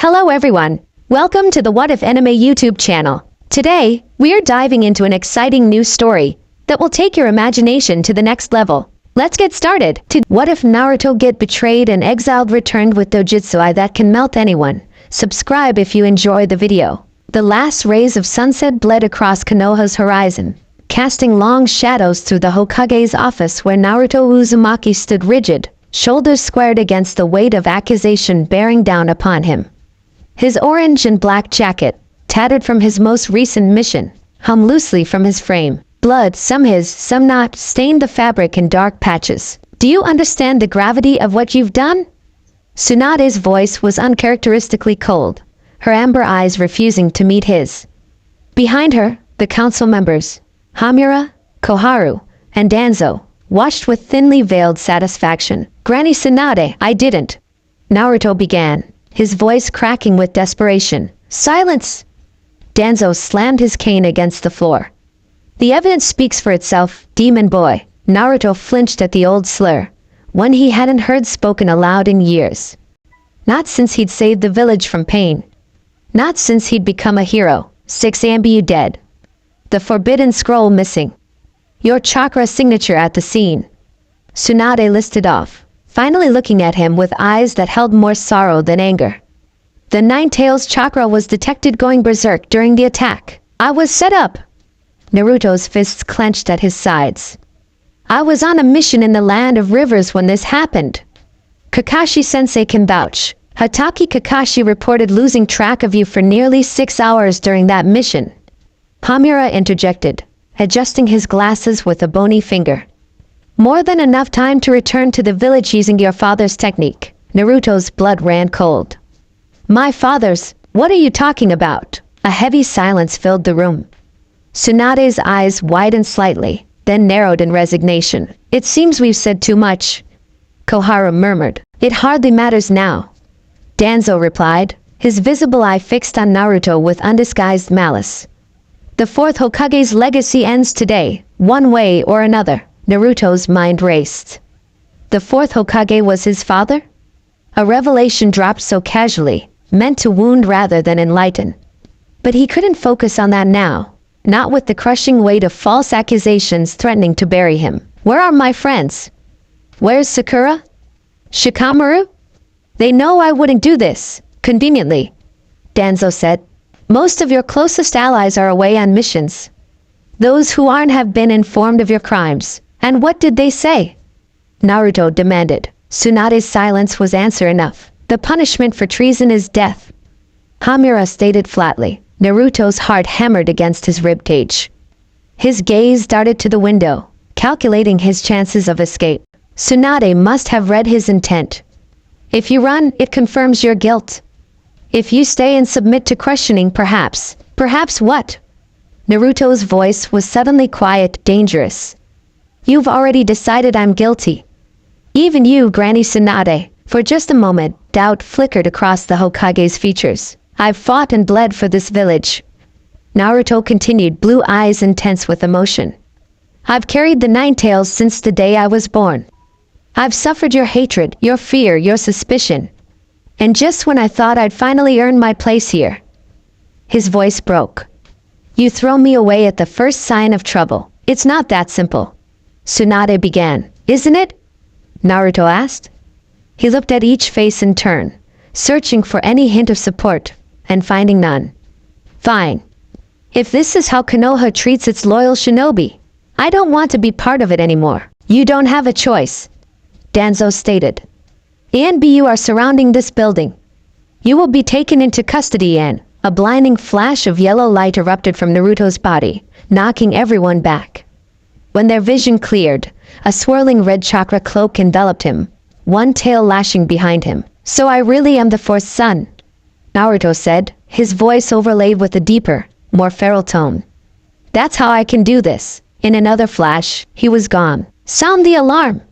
Hello everyone, welcome to the What If Anime YouTube channel. Today, we are diving into an exciting new story that will take your imagination to the next level. Let's get started. What if Naruto get betrayed and exiled returned with dojutsu eye that can melt anyone? Subscribe if you enjoy the video. The last rays of sunset bled across Konoha's horizon, casting long shadows through the Hokage's office where Naruto Uzumaki stood rigid, shoulders squared against the weight of accusation bearing down upon him. His orange and black jacket, tattered from his most recent mission, hung loosely from his frame. Blood, some his, some not, stained the fabric in dark patches. Do you understand the gravity of what you've done? Tsunade's voice was uncharacteristically cold, her amber eyes refusing to meet his. Behind her, the council members, Hamura, Koharu, and Danzo, watched with thinly veiled satisfaction. Granny Tsunade, I didn't. Naruto began, his voice cracking with desperation. Silence! Danzo slammed his cane against the floor. The evidence speaks for itself, demon boy. Naruto flinched at the old slur, one he hadn't heard spoken aloud in years. Not since he'd saved the village from pain. Not since he'd become a hero. 6 Ambu dead. The forbidden scroll missing. Your chakra signature at the scene. Tsunade listed off, finally looking at him with eyes that held more sorrow than anger. The Nine-Tails chakra was detected going berserk during the attack. I was set up. Naruto's fists clenched at his sides. I was on a mission in the land of rivers when this happened. Kakashi-sensei can vouch. Hatake Kakashi reported losing track of you for nearly 6 hours during that mission. Hamura interjected, adjusting his glasses with a bony finger. More than enough time to return to the village using your father's technique. Naruto's blood ran cold. My father's? What are you talking about? A heavy silence filled the room. Tsunade's eyes widened slightly, then narrowed in resignation. It seems we've said too much. Koharu murmured. It hardly matters now. Danzo replied, his visible eye fixed on Naruto with undisguised malice. The fourth Hokage's legacy ends today, one way or another. Naruto's mind raced. The fourth Hokage was his father? A revelation dropped so casually, meant to wound rather than enlighten. But he couldn't focus on that now. Not with the crushing weight of false accusations threatening to bury him. Where are my friends? Where's Sakura? Shikamaru? They know I wouldn't do this, conveniently. Danzo said. Most of your closest allies are away on missions. Those who aren't have been informed of your crimes. And what did they say? Naruto demanded. Tsunade's silence was answer enough. The punishment for treason is death. Hamura stated flatly. Naruto's heart hammered against his ribcage. His gaze darted to the window, calculating his chances of escape. Tsunade must have read his intent. If you run, it confirms your guilt. If you stay and submit to questioning, perhaps. Perhaps what? Naruto's voice was suddenly quiet, dangerous. You've already decided I'm guilty. Even you, Granny Tsunade. For just a moment, doubt flickered across the Hokage's features. I've fought and bled for this village. Naruto continued, blue eyes intense with emotion. I've carried the Nine-Tails since the day I was born. I've suffered your hatred, your fear, your suspicion. And just when I thought I'd finally earned my place here. His voice broke. You throw me away at the first sign of trouble. It's not that simple. Tsunade began. Isn't it? Naruto asked. He looked at each face in turn, searching for any hint of support, and finding none. Fine. If this is how Konoha treats its loyal shinobi, I don't want to be part of it anymore. You don't have a choice, Danzo stated. ANBU are surrounding this building. You will be taken into custody and a blinding flash of yellow light erupted from Naruto's body, knocking everyone back. When their vision cleared, a swirling red chakra cloak enveloped him, one tail lashing behind him. So I really am the fourth son, Naruto said, his voice overlaid with a deeper, more feral tone. That's how I can do this. In another flash, he was gone. Sound the alarm!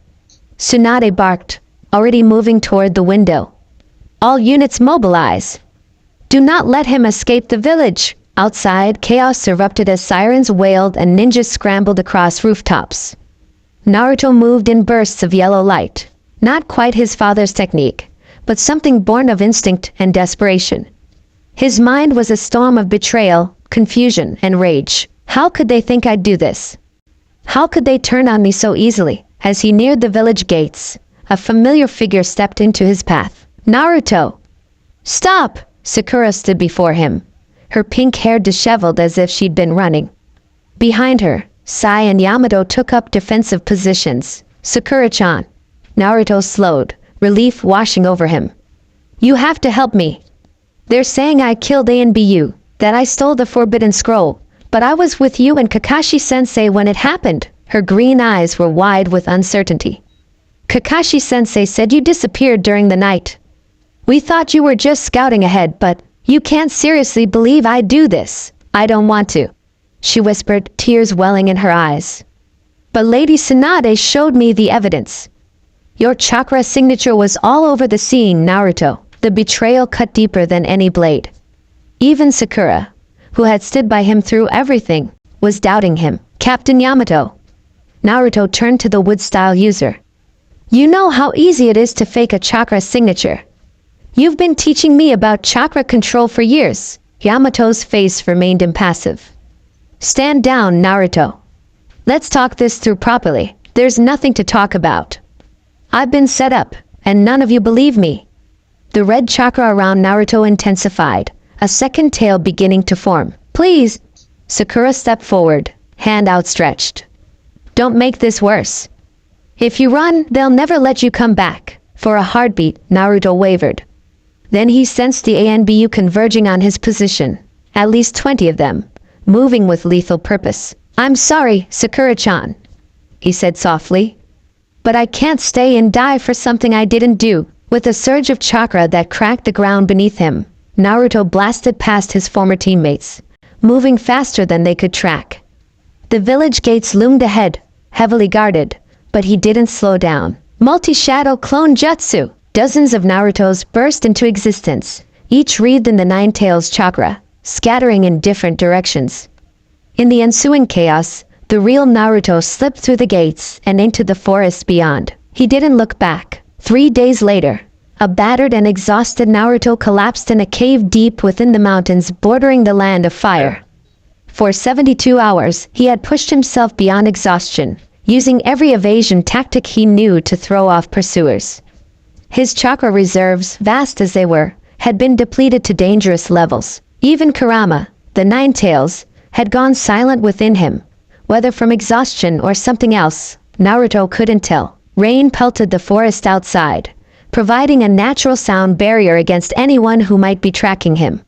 Tsunade barked, already moving toward the window. All units mobilize. Do not let him escape the village. Outside, chaos erupted as sirens wailed and ninjas scrambled across rooftops. Naruto moved in bursts of yellow light. Not quite his father's technique, but something born of instinct and desperation. His mind was a storm of betrayal, confusion, and rage. How could they think I'd do this? How could they turn on me so easily? As he neared the village gates, a familiar figure stepped into his path. Naruto! Stop! Sakura stood before him, her pink hair disheveled as if she'd been running. Behind her, Sai and Yamato took up defensive positions. Sakura-chan. Naruto slowed, relief washing over him. You have to help me. They're saying I killed ANBU, that I stole the Forbidden Scroll, but I was with you and Kakashi-sensei when it happened. Her green eyes were wide with uncertainty. Kakashi-sensei said you disappeared during the night. We thought you were just scouting ahead, but you can't seriously believe I'd do this. I don't want to, she whispered, tears welling in her eyes. But Lady Tsunade showed me the evidence. Your chakra signature was all over the scene, Naruto. The betrayal cut deeper than any blade. Even Sakura, who had stood by him through everything, was doubting him. Captain Yamato. Naruto turned to the wood-style user. You know how easy it is to fake a chakra signature. You've been teaching me about chakra control for years. Yamato's face remained impassive. Stand down, Naruto. Let's talk this through properly. There's nothing to talk about. I've been set up, and none of you believe me. The red chakra around Naruto intensified, a second tail beginning to form. Please! Sakura stepped forward, hand outstretched. Don't make this worse. If you run, they'll never let you come back. For a heartbeat, Naruto wavered. Then he sensed the ANBU converging on his position, at least 20 of them, moving with lethal purpose. I'm sorry, Sakura-chan, he said softly. But I can't stay and die for something I didn't do. With a surge of chakra that cracked the ground beneath him, Naruto blasted past his former teammates, moving faster than they could track. The village gates loomed ahead, heavily guarded, but he didn't slow down. Multi-shadow clone jutsu! Dozens of Narutos burst into existence, each wreathed in the Nine Tails chakra, scattering in different directions. In the ensuing chaos, the real Naruto slipped through the gates and into the forest beyond. He didn't look back. 3 days later, a battered and exhausted Naruto collapsed in a cave deep within the mountains bordering the land of fire. For 72 hours, he had pushed himself beyond exhaustion, using every evasion tactic he knew to throw off pursuers. His chakra reserves, vast as they were, had been depleted to dangerous levels. Even Kurama, the Nine Tails, had gone silent within him. Whether from exhaustion or something else, Naruto couldn't tell. Rain pelted the forest outside, providing a natural sound barrier against anyone who might be tracking him.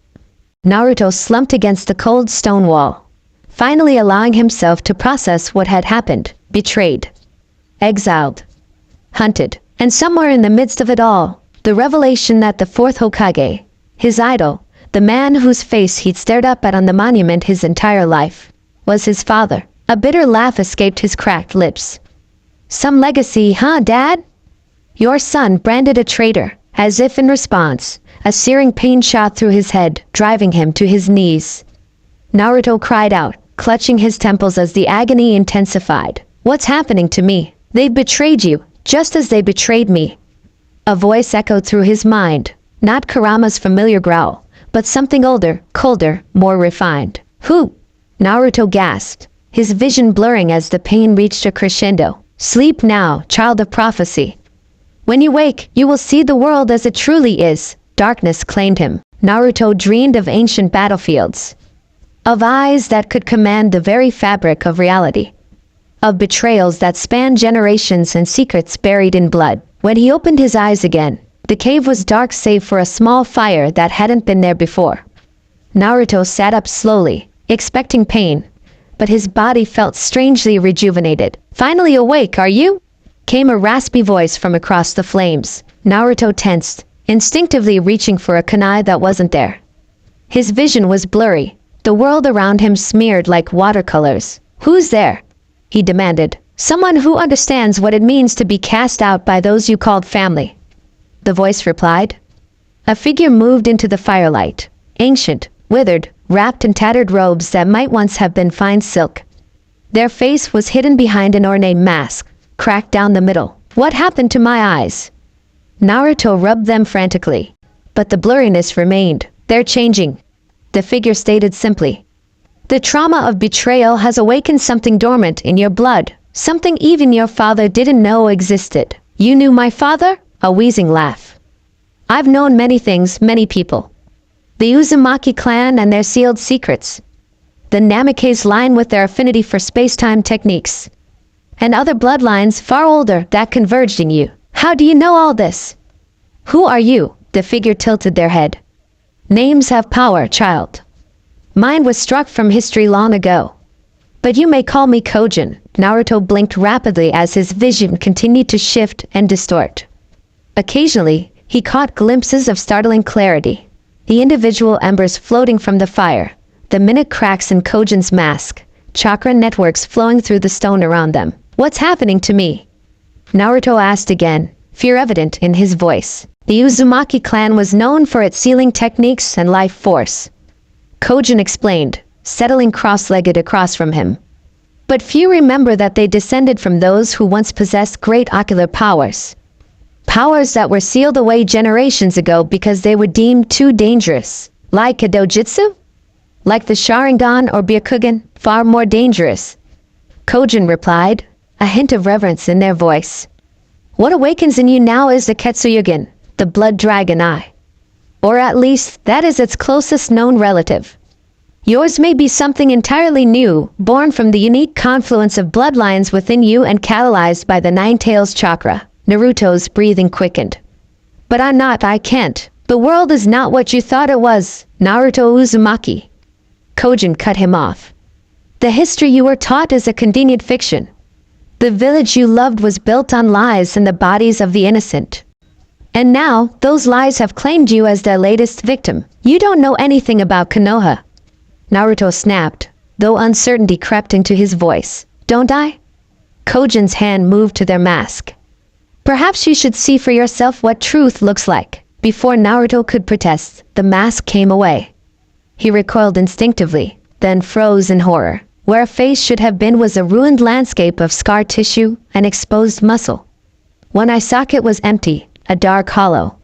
Naruto slumped against the cold stone wall, finally allowing himself to process what had happened. Betrayed, exiled, hunted, and somewhere in the midst of it all, the revelation that the fourth Hokage, his idol, the man whose face he'd stared up at on the monument his entire life, was his father. A bitter laugh escaped his cracked lips. Some legacy, huh, Dad? Your son branded a traitor. As if in response, a searing pain shot through his head, driving him to his knees. Naruto cried out, clutching his temples as the agony intensified. What's happening to me? They betrayed you, just as they betrayed me. A voice echoed through his mind, not Kurama's familiar growl, but something older, colder, more refined. Who? Naruto gasped, his vision blurring as the pain reached a crescendo. Sleep now, child of prophecy. When you wake, you will see the world as it truly is. Darkness claimed him. Naruto dreamed of ancient battlefields, of eyes that could command the very fabric of reality, of betrayals that spanned generations and secrets buried in blood. When he opened his eyes again, the cave was dark save for a small fire that hadn't been there before. Naruto sat up slowly, expecting pain, but his body felt strangely rejuvenated. Finally awake, are you? Came a raspy voice from across the flames. Naruto tensed, instinctively reaching for a kunai that wasn't there. His vision was blurry, the world around him smeared like watercolors. Who's there? He demanded. Someone who understands what it means to be cast out by those you called family. The voice replied. A figure moved into the firelight, ancient, withered, wrapped in tattered robes that might once have been fine silk. Their face was hidden behind an ornate mask, cracked down the middle. What happened to my eyes? Naruto rubbed them frantically. But the blurriness remained. They're changing. The figure stated simply. The trauma of betrayal has awakened something dormant in your blood, something even your father didn't know existed. You knew my father? A wheezing laugh. I've known many things, many people. The Uzumaki clan and their sealed secrets. The Namikaze line with their affinity for space-time techniques. And other bloodlines far older that converged in you. How do you know all this? Who are you? The figure tilted their head. Names have power, child. Mine was struck from history long ago. But you may call me Kojin. Naruto blinked rapidly as his vision continued to shift and distort. Occasionally, he caught glimpses of startling clarity. The individual embers floating from the fire, the minute cracks in Kojin's mask, chakra networks flowing through the stone around them. What's happening to me? Naruto asked again, fear evident in his voice. The Uzumaki clan was known for its sealing techniques and life force. Kojin explained, settling cross-legged across from him. But few remember that they descended from those who once possessed great ocular powers. Powers that were sealed away generations ago because they were deemed too dangerous. Like a dojutsu? Like the Sharingan or Byakugan, far more dangerous. Kojin replied, a hint of reverence in their voice. What awakens in you now is the Ketsuyugen, the blood dragon eye. Or at least, that is its closest known relative. Yours may be something entirely new, born from the unique confluence of bloodlines within you and catalyzed by the Nine Tails chakra. Naruto's breathing quickened. But I can't. The world is not what you thought it was, Naruto Uzumaki. Kojin cut him off. The history you were taught is a convenient fiction. The village you loved was built on lies and the bodies of the innocent. And now, those lies have claimed you as their latest victim. You don't know anything about Konoha. Naruto snapped, though uncertainty crept into his voice. Don't I? Kojin's hand moved to their mask. Perhaps you should see for yourself what truth looks like. Before Naruto could protest, the mask came away. He recoiled instinctively, then froze in horror. Where a face should have been was a ruined landscape of scar tissue and exposed muscle. One eye socket was empty, a dark hollow.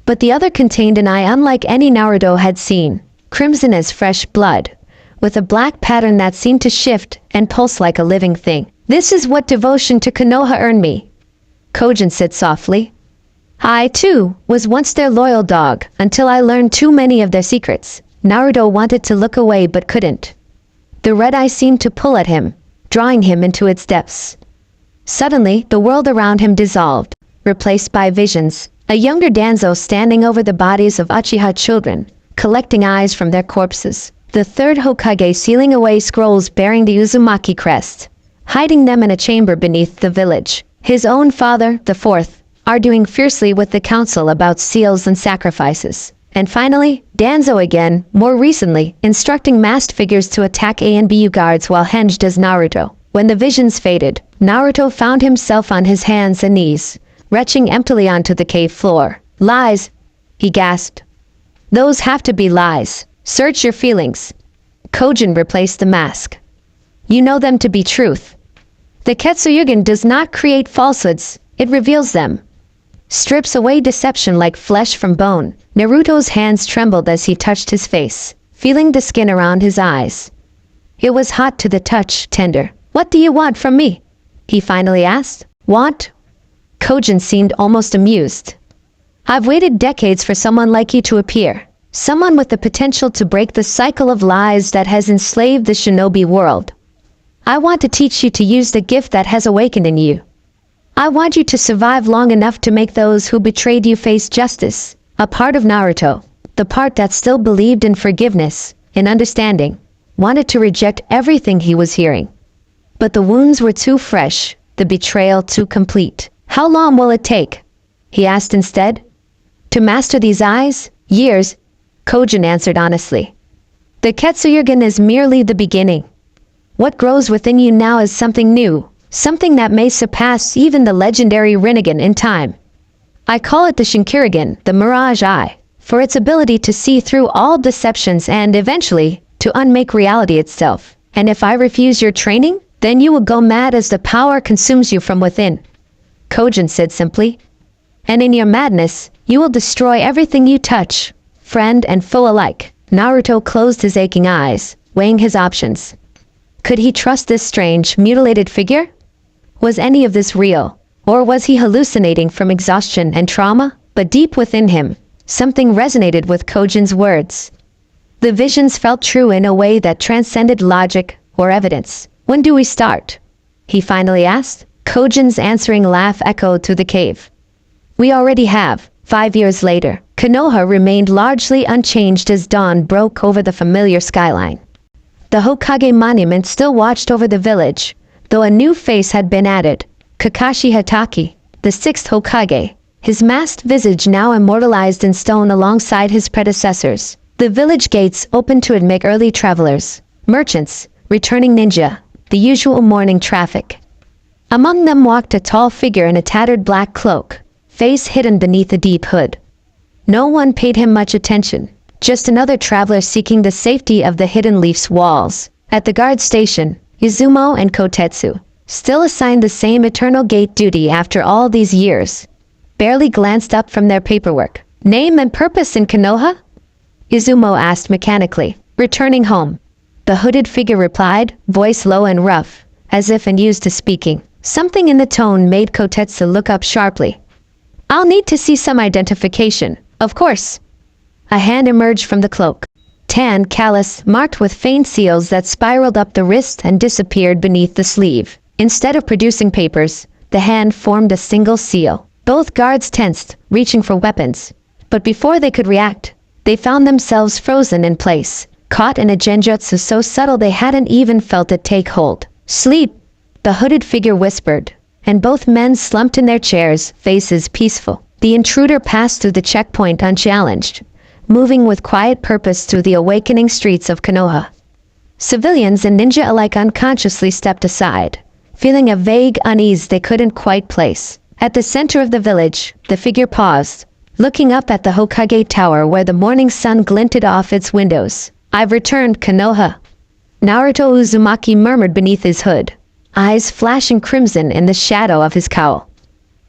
But the other contained an eye unlike any Naruto had seen, crimson as fresh blood, with a black pattern that seemed to shift and pulse like a living thing. This is what devotion to Konoha earned me, Kojin said softly. I, too, was once their loyal dog, until I learned too many of their secrets. Naruto wanted to look away but couldn't. The red eye seemed to pull at him, drawing him into its depths. Suddenly, the world around him dissolved, replaced by visions. A younger Danzo standing over the bodies of Uchiha children, collecting eyes from their corpses. The third Hokage sealing away scrolls bearing the Uzumaki crest, hiding them in a chamber beneath the village. His own father, the fourth, arguing fiercely with the council about seals and sacrifices. And finally, Danzo again, more recently, instructing masked figures to attack A and BU guards while henged as Naruto. When the visions faded, Naruto found himself on his hands and knees, retching emptily onto the cave floor. Lies, he gasped. Those have to be lies. Search your feelings. Kojin replaced the mask. You know them to be truth. The Ketsuyugen does not create falsehoods, it reveals them. Strips away deception like flesh from bone. Naruto's hands trembled as he touched his face, feeling the skin around his eyes. It was hot to the touch, tender. What do you want from me? He finally asked. Want? Kojin seemed almost amused. I've waited decades for someone like you to appear. Someone with the potential to break the cycle of lies that has enslaved the shinobi world. I want to teach you to use the gift that has awakened in you. I want you to survive long enough to make those who betrayed you face justice. A part of Naruto, the part that still believed in forgiveness, in understanding, wanted to reject everything he was hearing. But the wounds were too fresh, the betrayal too complete. How long will it take? He asked instead. To master these eyes? Years, Kojin answered honestly. The Ketsuyugen is merely the beginning. What grows within you now is something new, something that may surpass even the legendary Rinnegan in time. I call it the Shinkirigen, the Mirage Eye, for its ability to see through all deceptions and, eventually, to unmake reality itself. And if I refuse your training, then you will go mad as the power consumes you from within. Kojin said simply. And in your madness, you will destroy everything you touch, friend and foe alike. Naruto closed his aching eyes, weighing his options. Could he trust this strange, mutilated figure? Was any of this real? Or was he hallucinating from exhaustion and trauma? But deep within him, something resonated with Kojin's words. The visions felt true in a way that transcended logic or evidence. When do we start? He finally asked. Kojin's answering laugh echoed through the cave. We already have. 5 years later, Konoha remained largely unchanged as dawn broke over the familiar skyline. The Hokage monument still watched over the village, though a new face had been added. Kakashi Hatake, the 6th Hokage, his masked visage now immortalized in stone alongside his predecessors. The village gates opened to admit early travelers, merchants, returning ninja, the usual morning traffic. Among them walked a tall figure in a tattered black cloak, face hidden beneath a deep hood. No one paid him much attention, just another traveler seeking the safety of the Hidden Leaf's walls. At the guard station, Izumo and Kotetsu, still assigned the same eternal gate duty after all these years, barely glanced up from their paperwork. Name and purpose in Konoha? Izumo asked mechanically, returning home. The hooded figure replied, voice low and rough, as if unused to speaking. Something in the tone made Kotetsu look up sharply. I'll need to see some identification, of course. A hand emerged from the cloak. Tan, callous, marked with faint seals that spiraled up the wrist and disappeared beneath the sleeve. Instead of producing papers, the hand formed a single seal. Both guards tensed, reaching for weapons. But before they could react, they found themselves frozen in place, caught in a genjutsu so subtle they hadn't even felt it take hold. Sleep, the hooded figure whispered, and both men slumped in their chairs, faces peaceful. The intruder passed through the checkpoint unchallenged, moving with quiet purpose through the awakening streets of Konoha. Civilians and ninja alike unconsciously stepped aside, feeling a vague unease they couldn't quite place. At the center of the village, the figure paused, looking up at the Hokage Tower where the morning sun glinted off its windows. I've returned, Konoha. Naruto Uzumaki murmured beneath his hood, eyes flashing crimson in the shadow of his cowl.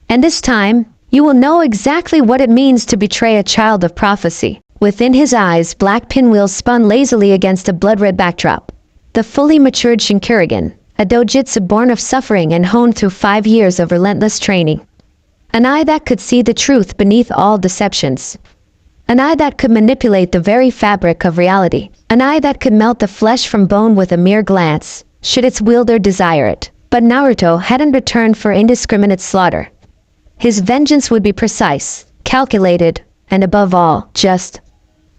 And this time, you will know exactly what it means to betray a child of prophecy. Within his eyes, black pinwheels spun lazily against a blood-red backdrop. The fully matured Shinkurigin, a dojutsu born of suffering and honed through 5 years of relentless training. An eye that could see the truth beneath all deceptions. An eye that could manipulate the very fabric of reality. An eye that could melt the flesh from bone with a mere glance, should its wielder desire it. But Naruto hadn't returned for indiscriminate slaughter. His vengeance would be precise, calculated, and above all, just.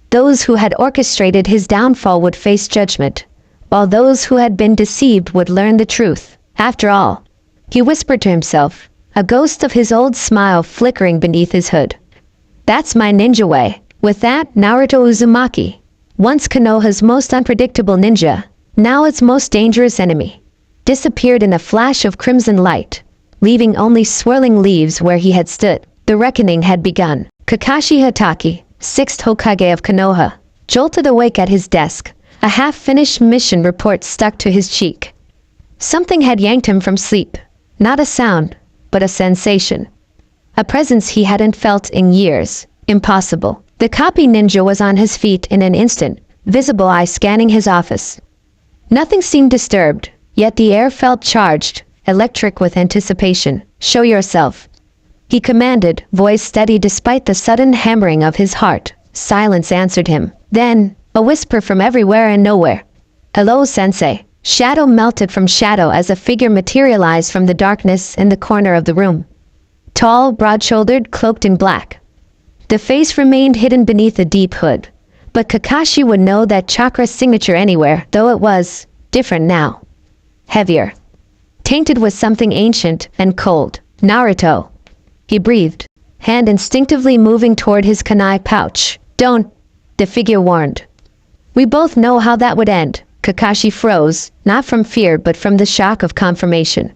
Those who had orchestrated his downfall would face judgment, while those who had been deceived would learn the truth. After all, he whispered to himself, a ghost of his old smile flickering beneath his hood. That's my ninja way. With that, Naruto Uzumaki, once Konoha's most unpredictable ninja, now its most dangerous enemy, disappeared in a flash of crimson light, leaving only swirling leaves where he had stood. The reckoning had begun. Kakashi Hatake, 6th Hokage of Konoha, jolted awake at his desk, a half-finished mission report stuck to his cheek. Something had yanked him from sleep. Not a sound, but a sensation. A presence he hadn't felt in years. Impossible. The copy ninja was on his feet in an instant, visible eye scanning his office. Nothing seemed disturbed, yet the air felt charged, electric with anticipation. Show yourself, he commanded, voice steady despite the sudden hammering of his heart. Silence answered him. Then, a whisper from everywhere and nowhere. Hello, sensei. Shadow melted from shadow as a figure materialized from the darkness in the corner of the room. Tall, broad-shouldered, cloaked in black. The face remained hidden beneath a deep hood, but Kakashi would know that chakra's signature anywhere, though it was different now. Heavier. Tainted with something ancient and cold. Naruto. He breathed, hand instinctively moving toward his kunai pouch. Don't, the figure warned. We both know how that would end. Kakashi froze, not from fear but from the shock of confirmation.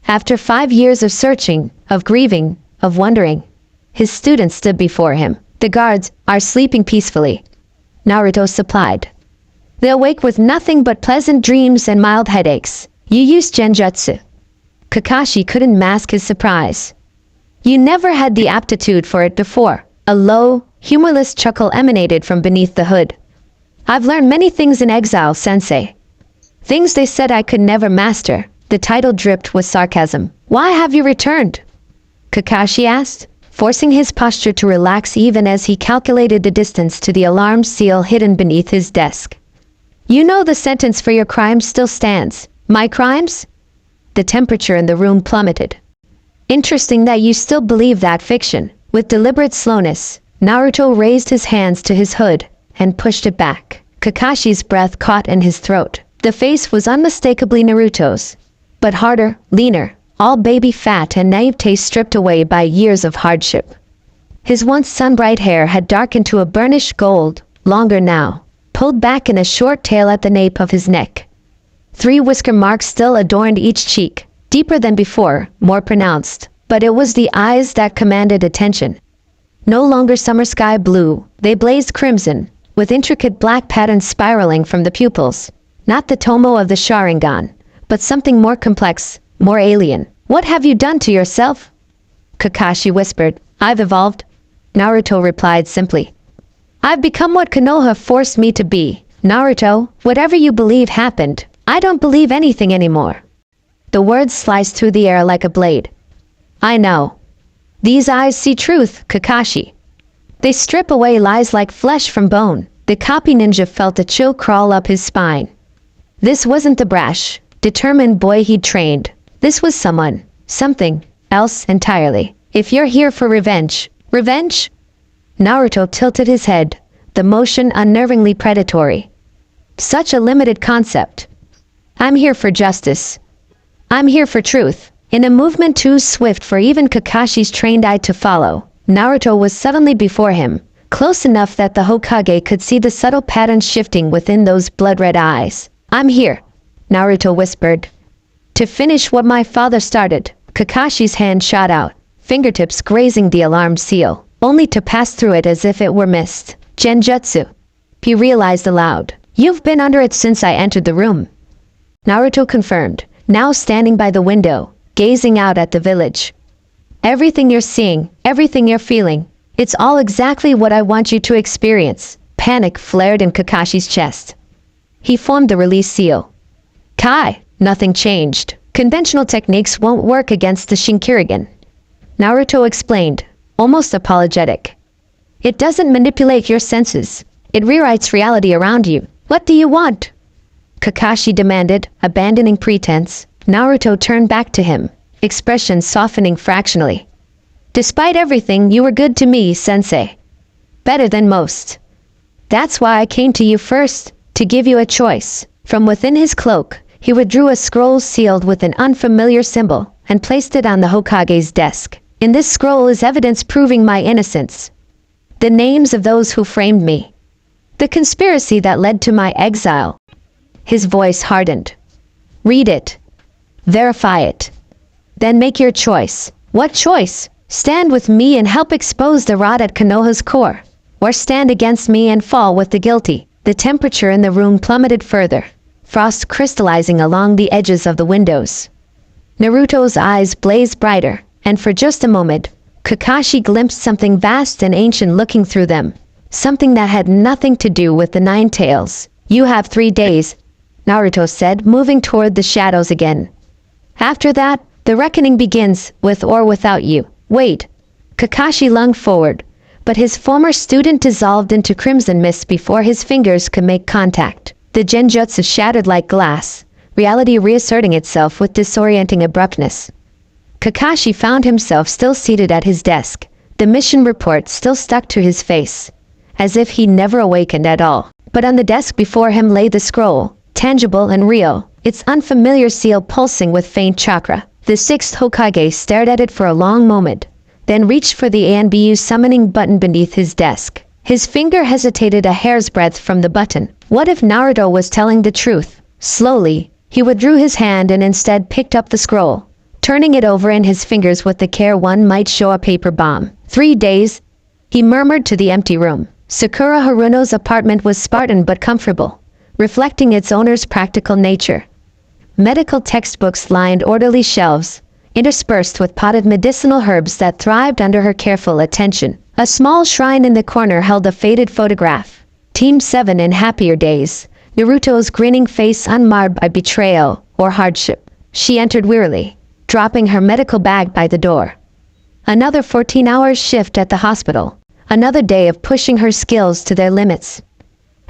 After 5 years of searching, of grieving, of wondering, his students stood before him. The guards are sleeping peacefully, Naruto supplied. They awake with nothing but pleasant dreams and mild headaches. You used genjutsu. Kakashi couldn't mask his surprise. You never had the aptitude for it before. A low, humorless chuckle emanated from beneath the hood. I've learned many things in exile, sensei. Things they said I could never master. The title dripped with sarcasm. Why have you returned? Kakashi asked, forcing his posture to relax even as he calculated the distance to the alarm seal hidden beneath his desk. You know the sentence for your crimes still stands. My crimes? The temperature in the room plummeted. Interesting that you still believe that fiction. With deliberate slowness, Naruto raised his hands to his hood and pushed it back. Kakashi's breath caught in his throat. The face was unmistakably Naruto's, but harder, leaner, all baby fat and naivete stripped away by years of hardship. His once sun-bright hair had darkened to a burnished gold, longer now, pulled back in a short tail at the nape of his neck. 3 whisker marks still adorned each cheek, deeper than before, more pronounced, but it was the eyes that commanded attention. No longer summer sky blue, they blazed crimson, with intricate black patterns spiraling from the pupils. Not the tomo of the Sharingan, but something more complex, more alien. What have you done to yourself? Kakashi whispered. I've evolved. Naruto replied simply. I've become what Konoha forced me to be. Naruto, whatever you believe happened. I don't believe anything anymore. The words sliced through the air like a blade. I know. These eyes see truth, Kakashi. They strip away lies like flesh from bone. The copy ninja felt a chill crawl up his spine. This wasn't the brash, determined boy he'd trained. This was someone, something else entirely. If you're here for revenge, revenge? Naruto tilted his head, the motion unnervingly predatory. Such a limited concept. I'm here for justice. I'm here for truth. In a movement too swift for even Kakashi's trained eye to follow, Naruto was suddenly before him, close enough that the Hokage could see the subtle patterns shifting within those blood-red eyes. I'm here, Naruto whispered. To finish what my father started. Kakashi's hand shot out, fingertips grazing the alarm seal, only to pass through it as if it were mist. Genjutsu. He realized aloud. You've been under it since I entered the room. Naruto confirmed, now standing by the window, gazing out at the village. Everything you're seeing, everything you're feeling, it's all exactly what I want you to experience. Panic flared in Kakashi's chest. He formed the release seal. Kai, nothing changed. Conventional techniques won't work against the Shinkirin. Naruto explained, almost apologetic. It doesn't manipulate your senses. It rewrites reality around you. What do you want? Kakashi demanded, abandoning pretense. Naruto turned back to him, expression softening fractionally. Despite everything, you were good to me, sensei. Better than most. That's why I came to you first, to give you a choice. From within his cloak, he withdrew a scroll sealed with an unfamiliar symbol, and placed it on the Hokage's desk. In this scroll is evidence proving my innocence. The names of those who framed me. The conspiracy that led to my exile. His voice hardened. Read it. Verify it. Then make your choice. What choice? Stand with me and help expose the rot at Konoha's core. Or stand against me and fall with the guilty. The temperature in the room plummeted further, frost crystallizing along the edges of the windows. Naruto's eyes blazed brighter, and for just a moment, Kakashi glimpsed something vast and ancient looking through them. Something that had nothing to do with the 9 tails. You have 3 days, Naruto said, moving toward the shadows again. After that, the reckoning begins, with or without you. Wait. Kakashi lunged forward, but his former student dissolved into crimson mist before his fingers could make contact. The genjutsu shattered like glass, reality reasserting itself with disorienting abruptness. Kakashi found himself still seated at his desk, the mission report still stuck to his face, as if he never awakened at all. But on the desk before him lay the scroll, tangible and real, its unfamiliar seal pulsing with faint chakra. The 6th Hokage stared at it for a long moment, then reached for the ANBU summoning button beneath his desk. His finger hesitated a hair's breadth from the button. What if Naruto was telling the truth? Slowly, he withdrew his hand and instead picked up the scroll, turning it over in his fingers with the care one might show a paper bomb. 3 days, he murmured to the empty room. Sakura Haruno's apartment was Spartan but comfortable, reflecting its owner's practical nature. Medical textbooks lined orderly shelves, interspersed with potted medicinal herbs that thrived under her careful attention. A small shrine in the corner held a faded photograph. Team 7 in happier days, Naruto's grinning face unmarred by betrayal or hardship. She entered wearily, dropping her medical bag by the door. Another 14-hour shift at the hospital. Another day of pushing her skills to their limits.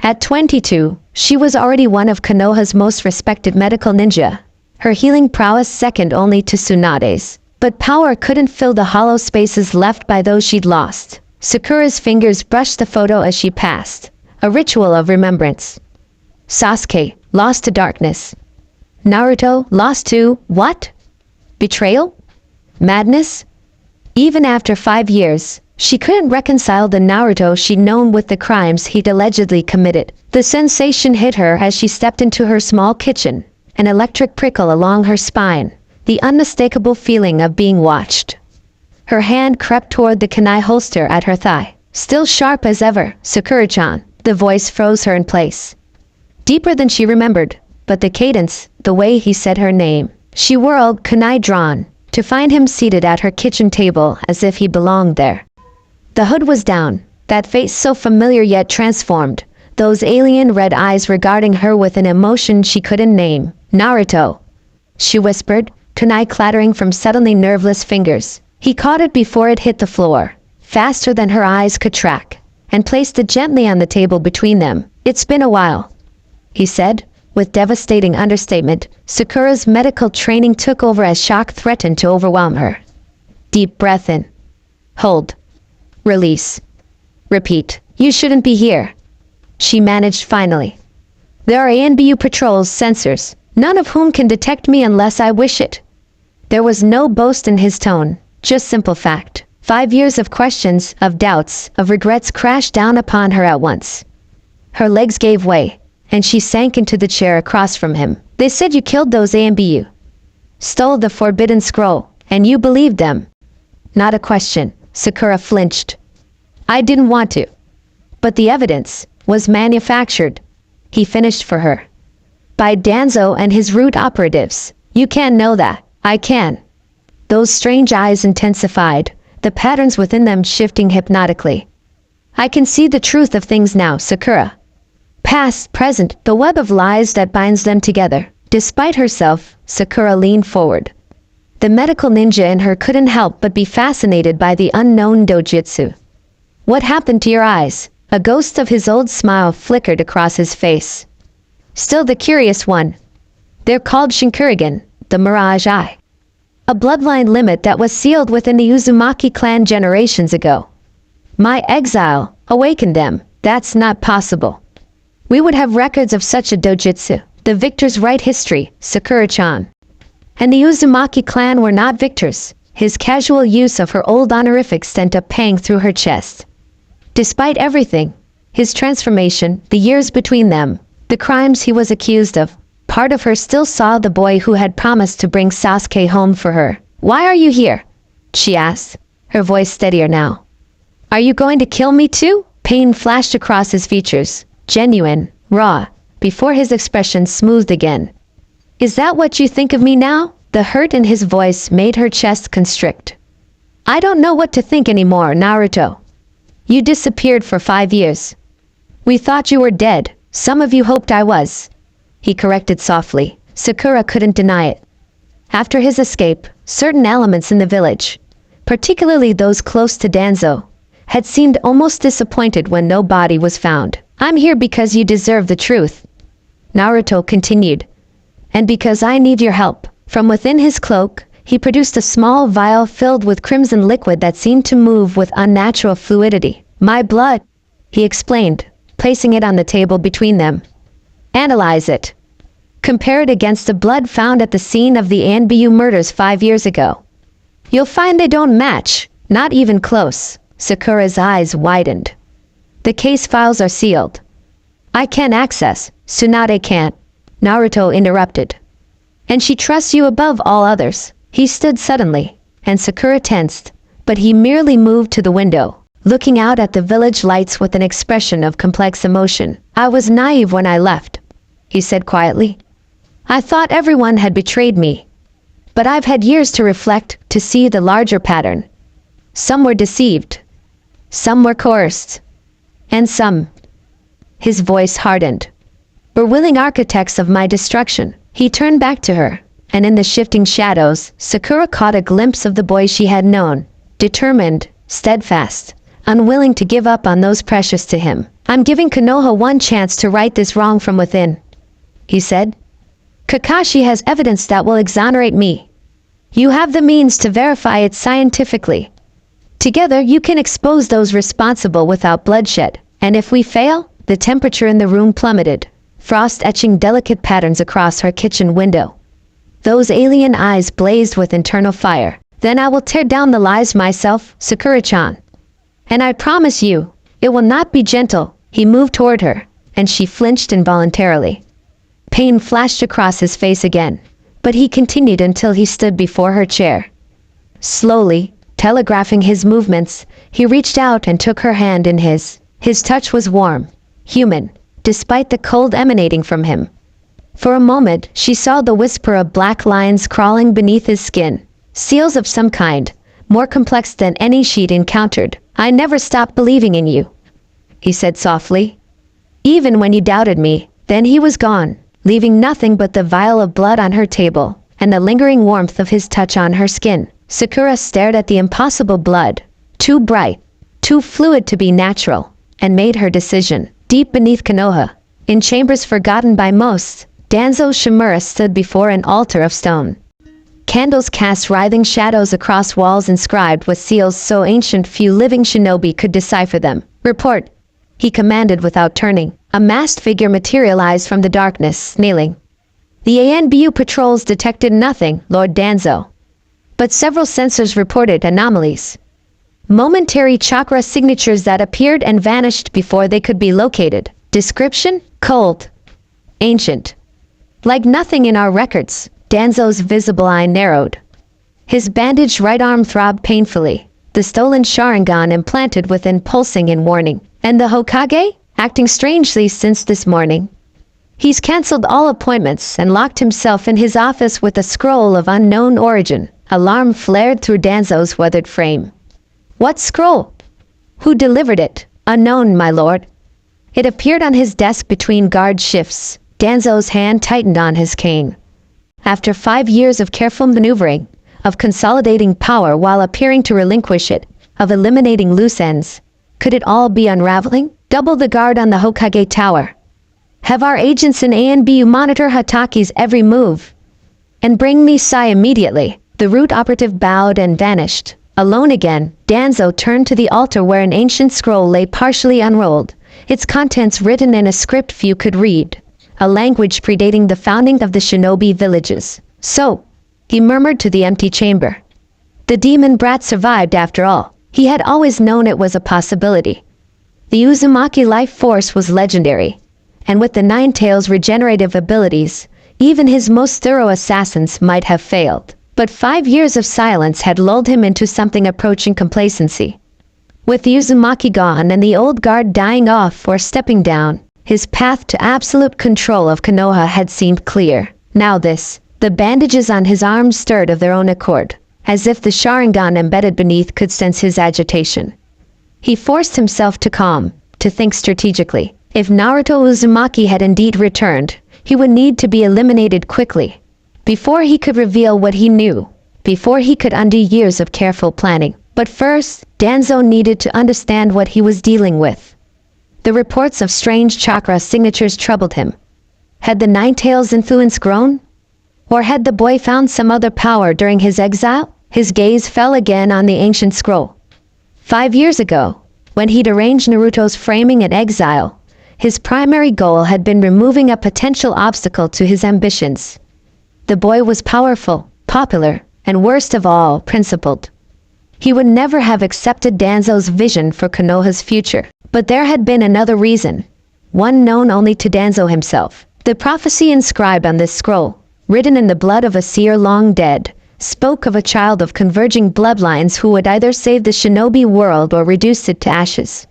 At 22, she was already one of Konoha's most respected medical ninja. Her healing prowess second only to Tsunade's. But power couldn't fill the hollow spaces left by those she'd lost. Sakura's fingers brushed the photo as she passed. A ritual of remembrance. Sasuke, lost to darkness. Naruto, lost to, what? Betrayal? Madness? Even after 5 years, she couldn't reconcile the Naruto she'd known with the crimes he'd allegedly committed. The sensation hit her as she stepped into her small kitchen, an electric prickle along her spine, the unmistakable feeling of being watched. Her hand crept toward the kunai holster at her thigh. Still sharp as ever, Sakura-chan, the voice froze her in place. Deeper than she remembered, but the cadence, the way he said her name. She whirled, kunai drawn, to find him seated at her kitchen table as if he belonged there. The hood was down, that face so familiar yet transformed, those alien red eyes regarding her with an emotion she couldn't name. Naruto, she whispered, kunai clattering from suddenly nerveless fingers. He caught it before it hit the floor, faster than her eyes could track, and placed it gently on the table between them. It's been a while, he said, with devastating understatement. Sakura's medical training took over as shock threatened to overwhelm her. Deep breath in. Hold. Release. Repeat. You shouldn't be here. She managed finally. There are ANBU patrols sensors, none of whom can detect me unless I wish it. There was no boast in his tone, just simple fact. 5 years of questions, of doubts, of regrets crashed down upon her at once. Her legs gave way, and she sank into the chair across from him. They said you killed those ANBU. Stole the forbidden scroll, and you believed them. Not a question. Sakura flinched. I didn't want to. But the evidence was manufactured. He finished for her. By Danzo and his root operatives. You can't know that. I can. Those strange eyes intensified, the patterns within them shifting hypnotically. I can see the truth of things now, Sakura. Past, present, the web of lies that binds them together. Despite herself, Sakura leaned forward. The medical ninja in her couldn't help but be fascinated by the unknown dojutsu. What happened to your eyes? A ghost of his old smile flickered across his face. Still the curious one. They're called Shinkurigan, the Mirage Eye. A bloodline limit that was sealed within the Uzumaki clan generations ago. My exile awakened them. That's not possible. We would have records of such a dojutsu. The victor's right history, Sakura-chan. And the Uzumaki clan were not victors. His casual use of her old honorifics sent a pang through her chest. Despite everything, his transformation, the years between them, the crimes he was accused of, part of her still saw the boy who had promised to bring Sasuke home for her. Why are you here? She asked, her voice steadier now. Are you going to kill me too? Pain flashed across his features, genuine, raw, before his expression smoothed again. Is that what you think of me now? The hurt in his voice made her chest constrict. I don't know what to think anymore, Naruto. You disappeared for 5 years. We thought you were dead. Some of you hoped I was. He corrected softly. Sakura couldn't deny it. After his escape, certain elements in the village, particularly those close to Danzo, had seemed almost disappointed when no body was found. I'm here because you deserve the truth, Naruto continued. And because I need your help. From within his cloak, he produced a small vial filled with crimson liquid that seemed to move with unnatural fluidity. My blood, he explained, placing it on the table between them. Analyze it. Compare it against the blood found at the scene of the Anbu murders 5 years ago. You'll find they don't match, not even close. Sakura's eyes widened. The case files are sealed. I can't access. Tsunade can't. Naruto interrupted. And she trusts you above all others. He stood suddenly, and Sakura tensed, but he merely moved to the window, looking out at the village lights with an expression of complex emotion. I was naive when I left, he said quietly. I thought everyone had betrayed me. But I've had years to reflect, to see the larger pattern. Some were deceived. Some were coerced. And some, his voice hardened, were willing architects of my destruction. He turned back to her, and in the shifting shadows, Sakura caught a glimpse of the boy she had known, determined, steadfast, unwilling to give up on those precious to him. I'm giving Konoha one chance to right this wrong from within, he said. Kakashi has evidence that will exonerate me. You have the means to verify it scientifically. Together you can expose those responsible without bloodshed. And if we fail, the temperature in the room plummeted, frost etching delicate patterns across her kitchen window. Those alien eyes blazed with internal fire. Then I will tear down the lies myself, Sakura-chan. And I promise you, it will not be gentle. He moved toward her, and she flinched involuntarily. Pain flashed across his face again, but he continued until he stood before her chair. Slowly, telegraphing his movements, he reached out and took her hand in his. His touch was warm, human, despite the cold emanating from him. For a moment, she saw the whisper of black lines crawling beneath his skin, seals of some kind, more complex than any she'd encountered. I never stopped believing in you, he said softly. Even when you doubted me. Then he was gone, leaving nothing but the vial of blood on her table, and the lingering warmth of his touch on her skin. Sakura stared at the impossible blood, too bright, too fluid to be natural, and made her decision. Deep beneath Konoha, in chambers forgotten by most, Danzo Shimura stood before an altar of stone. Candles cast writhing shadows across walls inscribed with seals so ancient few living shinobi could decipher them. Report, he commanded without turning. A masked figure materialized from the darkness, kneeling. The ANBU patrols detected nothing, Lord Danzo. But several sensors reported anomalies. Momentary chakra signatures that appeared and vanished before they could be located. Description? Cold. Ancient. Like nothing in our records. Danzo's visible eye narrowed. His bandaged right arm throbbed painfully, the stolen Sharingan implanted within pulsing in warning. And the Hokage? Acting strangely since this morning. He's cancelled all appointments and locked himself in his office with a scroll of unknown origin. Alarm flared through Danzo's weathered frame. What scroll? Who delivered it? Unknown, my lord. It appeared on his desk between guard shifts. Danzo's hand tightened on his cane. After 5 years of careful maneuvering, of consolidating power while appearing to relinquish it, of eliminating loose ends, could it all be unraveling? Double the guard on the Hokage Tower. Have our agents in ANBU monitor Hataki's every move. And bring me Sai immediately. The root operative bowed and vanished. Alone again, Danzo turned to the altar where an ancient scroll lay partially unrolled, its contents written in a script few could read, a language predating the founding of the shinobi villages. So, he murmured to the empty chamber. The demon brat survived after all. He had always known it was a possibility. The Uzumaki life force was legendary, and with the Nine Tails' regenerative abilities, even his most thorough assassins might have failed. But 5 years of silence had lulled him into something approaching complacency. With the Uzumaki gone and the old guard dying off or stepping down, his path to absolute control of Konoha had seemed clear. Now the bandages on his arms stirred of their own accord, as if the Sharingan embedded beneath could sense his agitation. He forced himself to calm, to think strategically. If Naruto Uzumaki had indeed returned, he would need to be eliminated quickly, before he could reveal what he knew, before he could undo years of careful planning. But first, Danzo needed to understand what he was dealing with. The reports of strange chakra signatures troubled him. Had the Nine Tails' influence grown? Or had the boy found some other power during his exile? His gaze fell again on the ancient scroll. 5 years ago, when he'd arranged Naruto's framing in exile, his primary goal had been removing a potential obstacle to his ambitions. The boy was powerful, popular, and worst of all, principled. He would never have accepted Danzo's vision for Konoha's future. But there had been another reason, one known only to Danzo himself. The prophecy inscribed on this scroll, written in the blood of a seer long dead, spoke of a child of converging bloodlines who would either save the shinobi world or reduce it to ashes.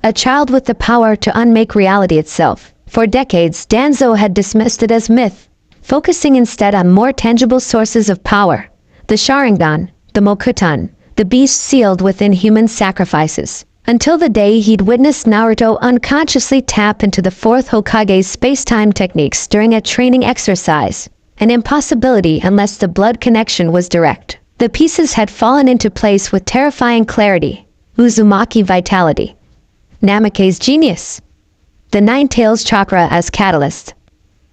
A child with the power to unmake reality itself. For decades, Danzo had dismissed it as myth, focusing instead on more tangible sources of power. The Sharingan, the Mokuton, the beast sealed within human sacrifices. Until the day he'd witnessed Naruto unconsciously tap into the fourth Hokage's space-time techniques during a training exercise. An impossibility unless the blood connection was direct. The pieces had fallen into place with terrifying clarity. Uzumaki vitality. Namake's genius. The Nine-Tails chakra as catalyst.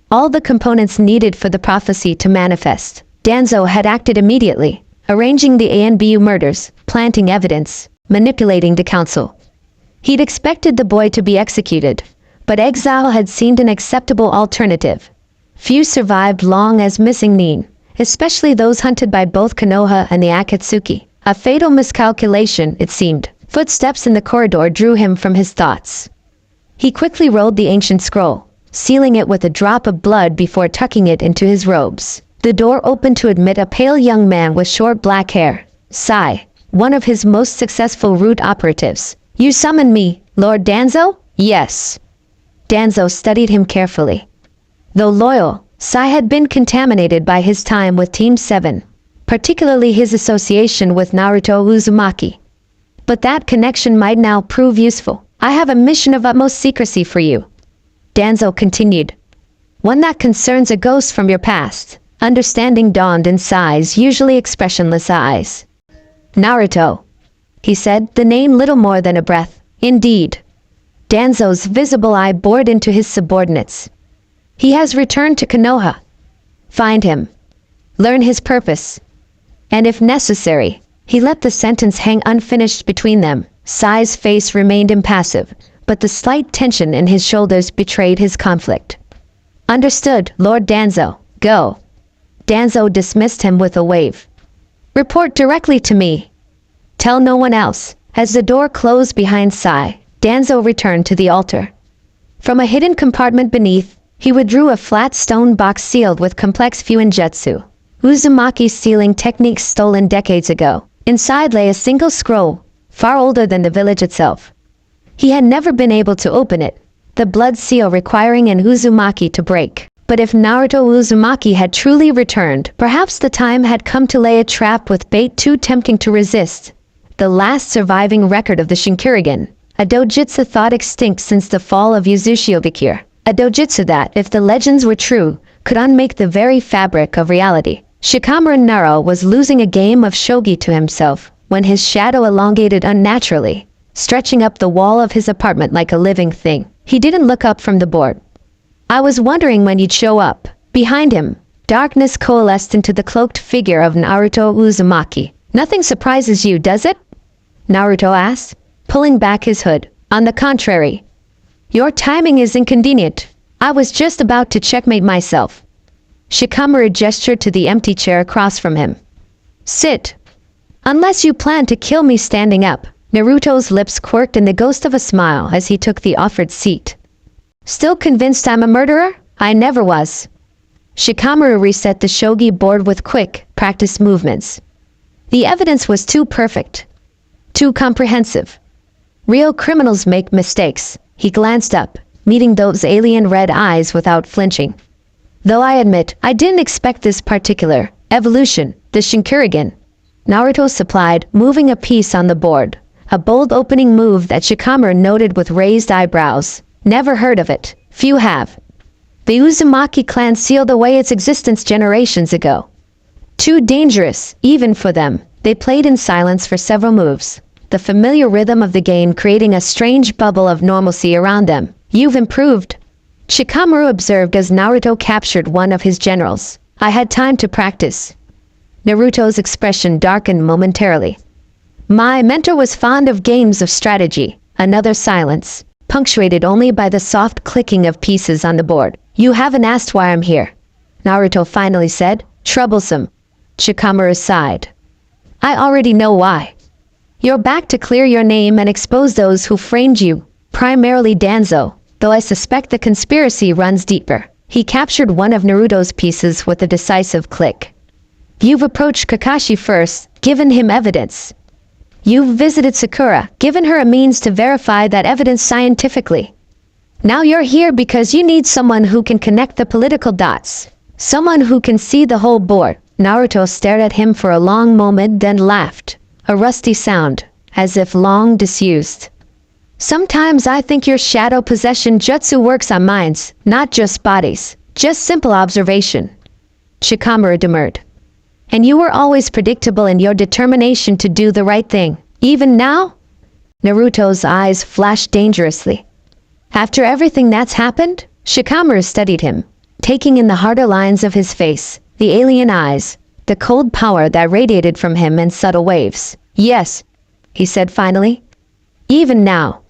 All the components needed for the prophecy to manifest. Danzo had acted immediately, arranging the ANBU murders, planting evidence, manipulating the council. He'd expected the boy to be executed, but exile had seemed an acceptable alternative. Few survived long as missing Nin, especially those hunted by both Konoha and the Akatsuki. A fatal miscalculation, it seemed. Footsteps in the corridor drew him from his thoughts. He quickly rolled the ancient scroll, sealing it with a drop of blood before tucking it into his robes. The door opened to admit a pale young man with short black hair. Sai, one of his most successful root operatives. "You summoned me, Lord Danzo?" "Yes." Danzo studied him carefully. Though loyal, Sai had been contaminated by his time with Team 7, particularly his association with Naruto Uzumaki. But that connection might now prove useful. "I have a mission of utmost secrecy for you," Danzo continued. "One that concerns a ghost from your past." Understanding dawned in Sai's usually expressionless eyes. "Naruto," he said, the name little more than a breath. "Indeed." Danzo's visible eye bored into his subordinates. "He has returned to Konoha. Find him. Learn his purpose. And if necessary," he let the sentence hang unfinished between them. Sai's face remained impassive, but the slight tension in his shoulders betrayed his conflict. "Understood, Lord Danzo. Go." Danzo dismissed him with a wave. "Report directly to me. Tell no one else." As the door closed behind Sai, Danzo returned to the altar. From a hidden compartment beneath, he withdrew a flat stone box sealed with complex fuinjutsu. Uzumaki's sealing techniques stolen decades ago. Inside lay a single scroll, far older than the village itself. He had never been able to open it, the blood seal requiring an Uzumaki to break. But if Naruto Uzumaki had truly returned, perhaps the time had come to lay a trap with bait too tempting to resist. The last surviving record of the Shinkurigen, a dojutsu thought extinct since the fall of Uzushiobikir. A dojutsu that, if the legends were true, could unmake the very fabric of reality. Shikamaru Naro was losing a game of shogi to himself, when his shadow elongated unnaturally, stretching up the wall of his apartment like a living thing. He didn't look up from the board. "I was wondering when you'd show up." Behind him, darkness coalesced into the cloaked figure of Naruto Uzumaki. "Nothing surprises you, does it?" Naruto asked, pulling back his hood. "On the contrary. Your timing is inconvenient. I was just about to checkmate myself." Shikamaru gestured to the empty chair across from him. "Sit. Unless you plan to kill me standing up." Naruto's lips quirked in the ghost of a smile as he took the offered seat. "Still convinced I'm a murderer? I never was." Shikamaru reset the shogi board with quick, practiced movements. The evidence was too perfect. Too comprehensive. Real criminals make mistakes. He glanced up, meeting those alien red eyes without flinching. "Though I admit, I didn't expect this particular evolution, the Shinkurigen." Naruto supplied, moving a piece on the board. A bold opening move that Shikamaru noted with raised eyebrows. "Never heard of it. Few have. The Uzumaki clan sealed away its existence generations ago. Too dangerous, even for them." They played in silence for several moves, the familiar rhythm of the game creating a strange bubble of normalcy around them. "You've improved," Shikamaru observed as Naruto captured one of his generals. "I had time to practice." Naruto's expression darkened momentarily. "My mentor was fond of games of strategy." Another silence, punctuated only by the soft clicking of pieces on the board. "You haven't asked why I'm here," Naruto finally said. "Troublesome." Shikamaru sighed. "I already know why. You're back to clear your name and expose those who framed you, primarily Danzo, though I suspect the conspiracy runs deeper." He captured one of Naruto's pieces with a decisive click. "You've approached Kakashi first, given him evidence. You've visited Sakura, given her a means to verify that evidence scientifically. Now you're here because you need someone who can connect the political dots. Someone who can see the whole board. Naruto stared at him for a long moment, then laughed. A rusty sound, as if long disused. Sometimes I think your shadow possession jutsu works on minds, not just bodies. Just simple observation. Shikamaru demurred. And you were always predictable in your determination to do the right thing. Even now? Naruto's eyes flashed dangerously. After everything that's happened? Shikamaru studied him, taking in the harder lines of his face, the alien eyes, the cold power that radiated from him in subtle waves. Yes, he said finally. Even now.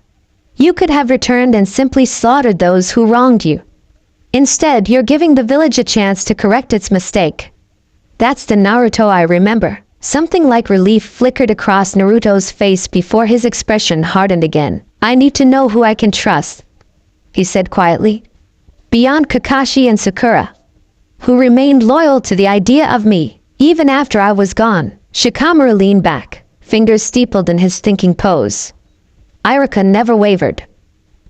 You could have returned and simply slaughtered those who wronged you. Instead, you're giving the village a chance to correct its mistake. That's the Naruto I remember. Something like relief flickered across Naruto's face before his expression hardened again. I need to know who I can trust, he said quietly. Beyond Kakashi and Sakura, who remained loyal to the idea of me, even after I was gone. Shikamaru leaned back, fingers steepled in his thinking pose. Iruka never wavered.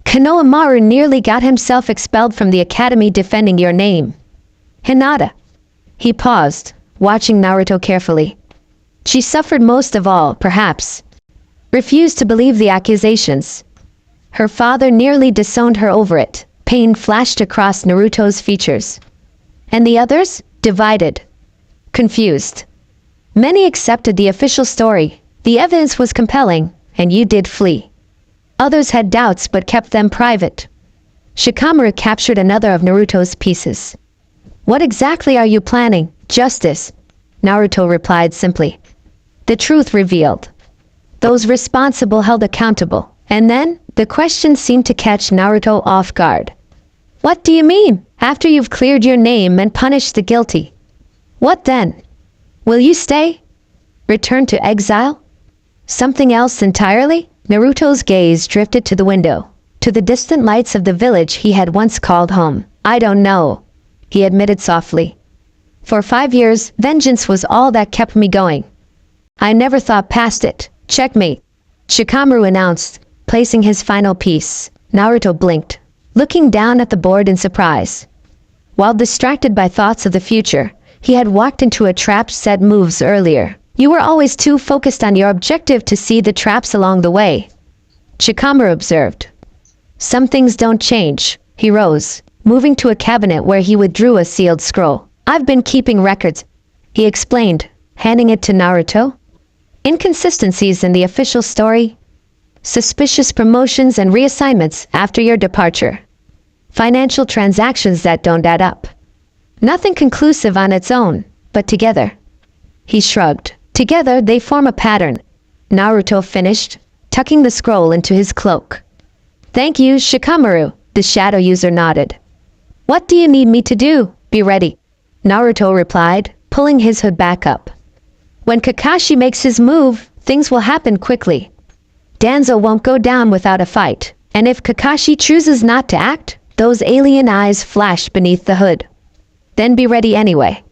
Konoha Maru nearly got himself expelled from the academy defending your name. Hinata. He paused, watching Naruto carefully. She suffered most of all, perhaps. Refused to believe the accusations. Her father nearly disowned her over it. Pain flashed across Naruto's features. And the others? Divided. Confused. Many accepted the official story. The evidence was compelling, and you did flee. Others had doubts but kept them private. Shikamaru captured another of Naruto's pieces. What exactly are you planning? Justice, Naruto replied simply. The truth revealed. Those responsible held accountable. And then, the question seemed to catch Naruto off guard. What do you mean? After you've cleared your name and punished the guilty? What then? Will you stay? Return to exile? Something else entirely? Naruto's gaze drifted to the window, to the distant lights of the village he had once called home. I don't know, he admitted softly. For 5 years, vengeance was all that kept me going. I never thought past it. Checkmate, Shikamaru announced, placing his final piece. Naruto blinked, looking down at the board in surprise. While distracted by thoughts of the future, he had walked into a trap set moves earlier. You were always too focused on your objective to see the traps along the way, Shikamaru observed. Some things don't change. He rose, moving to a cabinet where he withdrew a sealed scroll. I've been keeping records, he explained, handing it to Naruto. Inconsistencies in the official story. Suspicious promotions and reassignments after your departure. Financial transactions that don't add up. Nothing conclusive on its own, but together. He shrugged. Together they form a pattern. Naruto finished, tucking the scroll into his cloak. Thank you, Shikamaru, the shadow user nodded. What do you need me to do? Be ready, Naruto replied, pulling his hood back up. When Kakashi makes his move, things will happen quickly. Danzo won't go down without a fight, and if Kakashi chooses not to act, those alien eyes flash beneath the hood. Then be ready anyway.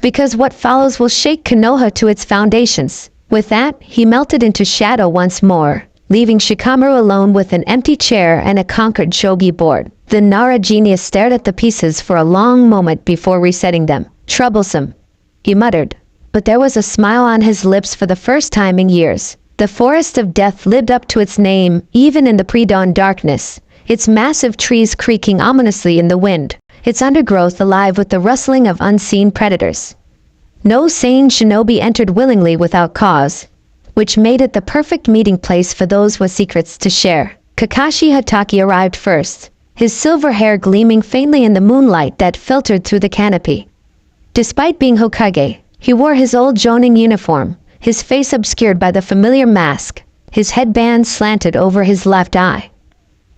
Because what follows will shake Konoha to its foundations. With that, he melted into shadow once more, leaving Shikamaru alone with an empty chair and a conquered shogi board. The Nara genius stared at the pieces for a long moment before resetting them. Troublesome, he muttered, but there was a smile on his lips for the first time in years. The forest of death lived up to its name, even in the pre-dawn darkness, its massive trees creaking ominously in the wind, its undergrowth alive with the rustling of unseen predators. No sane shinobi entered willingly without cause, which made it the perfect meeting place for those with secrets to share. Kakashi Hatake arrived first, his silver hair gleaming faintly in the moonlight that filtered through the canopy. Despite being Hokage, he wore his old Jonin uniform, his face obscured by the familiar mask, his headband slanted over his left eye.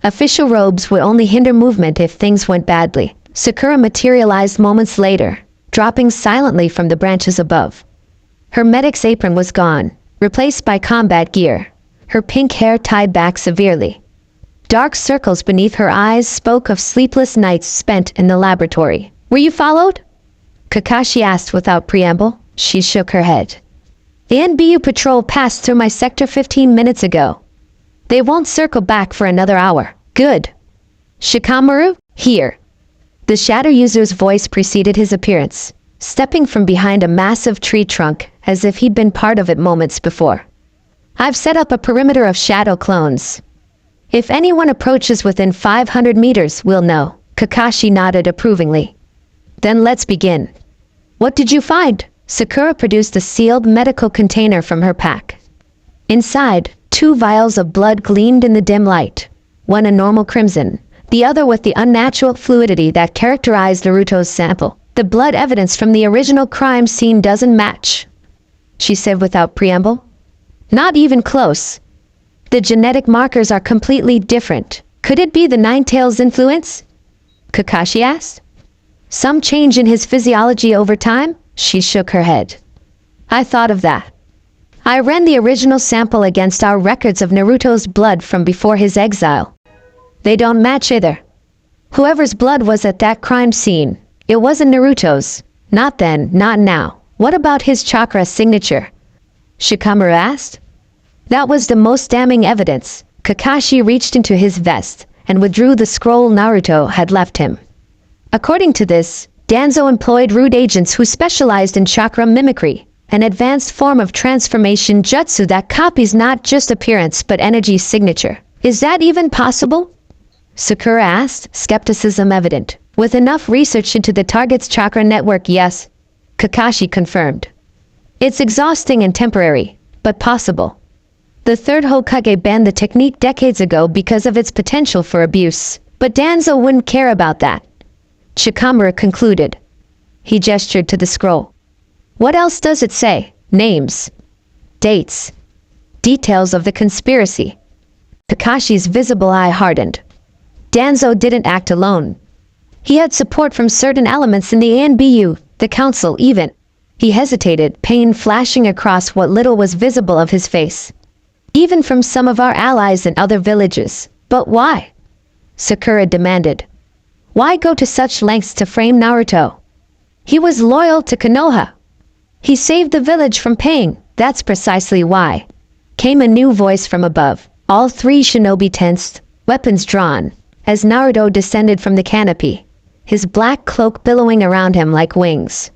Official robes would only hinder movement if things went badly. Sakura materialized moments later, dropping silently from the branches above. Her medic's apron was gone, replaced by combat gear, her pink hair tied back severely. Dark circles beneath her eyes spoke of sleepless nights spent in the laboratory. Were you followed? Kakashi asked without preamble. She shook her head. The NBU patrol passed through my sector 15 minutes ago. They won't circle back for another hour. Good. Shikamaru, here. The shadow user's voice preceded his appearance, stepping from behind a massive tree trunk as if he'd been part of it moments before. I've set up a perimeter of shadow clones. If anyone approaches within 500 meters, we'll know. Kakashi nodded approvingly. Then let's begin. What did you find? Sakura produced a sealed medical container from her pack. Inside, 2 vials of blood gleamed in the dim light, one a normal crimson, the other with the unnatural fluidity that characterized Naruto's sample. The blood evidence from the original crime scene doesn't match, she said without preamble. Not even close. The genetic markers are completely different. Could it be the Nine-Tails influence? Kakashi asked. Some change in his physiology over time? She shook her head. I thought of that. I ran the original sample against our records of Naruto's blood from before his exile. They don't match either. Whoever's blood was at that crime scene, it wasn't Naruto's. Not then, not now. What about his chakra signature? Shikamaru asked. That was the most damning evidence. Kakashi reached into his vest and withdrew the scroll Naruto had left him. According to this, Danzo employed root agents who specialized in chakra mimicry, an advanced form of transformation jutsu that copies not just appearance but energy signature. Is that even possible? Sakura asked, skepticism evident. With enough research into the target's chakra network, yes. Kakashi confirmed. It's exhausting and temporary, but possible. The third Hokage banned the technique decades ago because of its potential for abuse, but Danzo wouldn't care about that. Shikamaru concluded. He gestured to the scroll. What else does it say? Names, dates, details of the conspiracy. Kakashi's visible eye hardened. Danzo didn't act alone. He had support from certain elements in the ANBU, the council even. He hesitated, pain flashing across what little was visible of his face. Even from some of our allies in other villages. But why? Sakura demanded. Why go to such lengths to frame Naruto? He was loyal to Konoha. He saved the village from pain. That's precisely why. Came a new voice from above. All 3 shinobi tensed, weapons drawn, as Naruto descended from the canopy, his black cloak billowing around him like wings.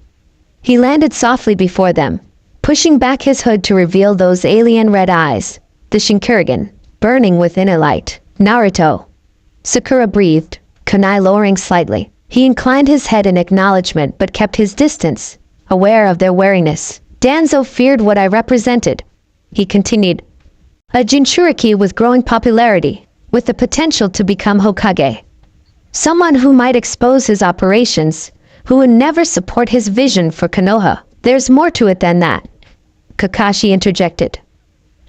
He landed softly before them, pushing back his hood to reveal those alien red eyes, the Shinkurigin, burning with inner light. Naruto. Sakura breathed, kunai lowering slightly. He inclined his head in acknowledgement but kept his distance, aware of their wariness. Danzo feared what I represented. He continued. A Jinchuriki with growing popularity, with the potential to become Hokage. Someone who might expose his operations, who would never support his vision for Konoha. There's more to it than that. Kakashi interjected.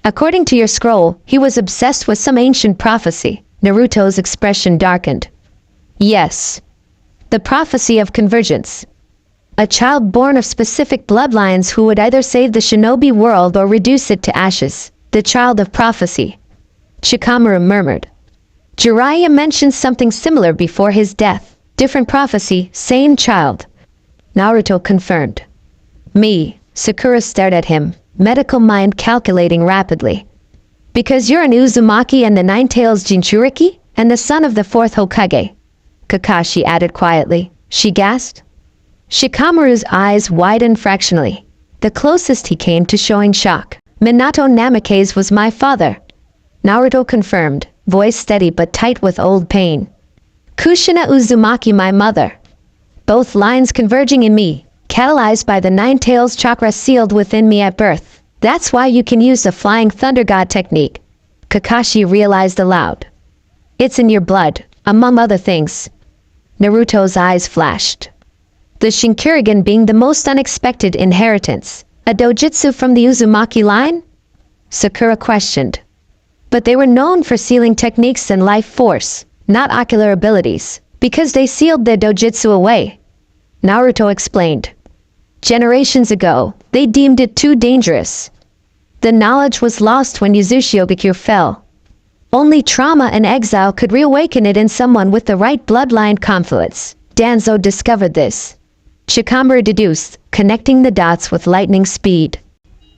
According to your scroll, he was obsessed with some ancient prophecy. Naruto's expression darkened. Yes. The prophecy of convergence. A child born of specific bloodlines who would either save the shinobi world or reduce it to ashes. The child of prophecy. Shikamaru murmured. Jiraiya mentioned something similar before his death. Different prophecy, same child. Naruto confirmed. Me. Sakura stared at him, medical mind calculating rapidly. Because you're an Uzumaki and the Nine-Tails Jinchuriki, and the son of the 4th Hokage. Kakashi added quietly. She gasped. Shikamaru's eyes widened fractionally. The closest he came to showing shock. Minato Namikaze was my father. Naruto confirmed, voice steady but tight with old pain. Kushina Uzumaki my mother. Both lines converging in me, catalyzed by the Nine-Tails chakra sealed within me at birth. That's why you can use the Flying Thunder God technique. Kakashi realized aloud. It's in your blood, among other things. Naruto's eyes flashed. The Shinkurigin being the most unexpected inheritance. A dojutsu from the Uzumaki line? Sakura questioned. But they were known for sealing techniques and life force, not ocular abilities, because they sealed their dojutsu away. Naruto explained. Generations ago, they deemed it too dangerous. The knowledge was lost when Uzushiogakure fell. Only trauma and exile could reawaken it in someone with the right bloodline confluence. Danzo discovered this. Shikamaru deduced, connecting the dots with lightning speed.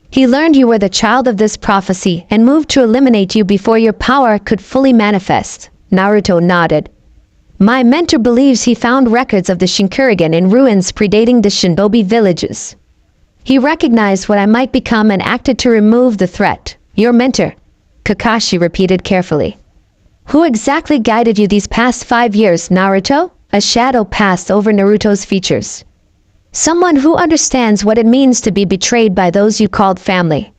He learned you were the child of this prophecy and moved to eliminate you before your power could fully manifest. Naruto nodded. My mentor believes he found records of the Shinkurigen in ruins predating the Shinobi villages. He recognized what I might become and acted to remove the threat. Your mentor, Kakashi repeated carefully. Who exactly guided you these past 5 years, Naruto? A shadow passed over Naruto's features. Someone who understands what it means to be betrayed by those you called family.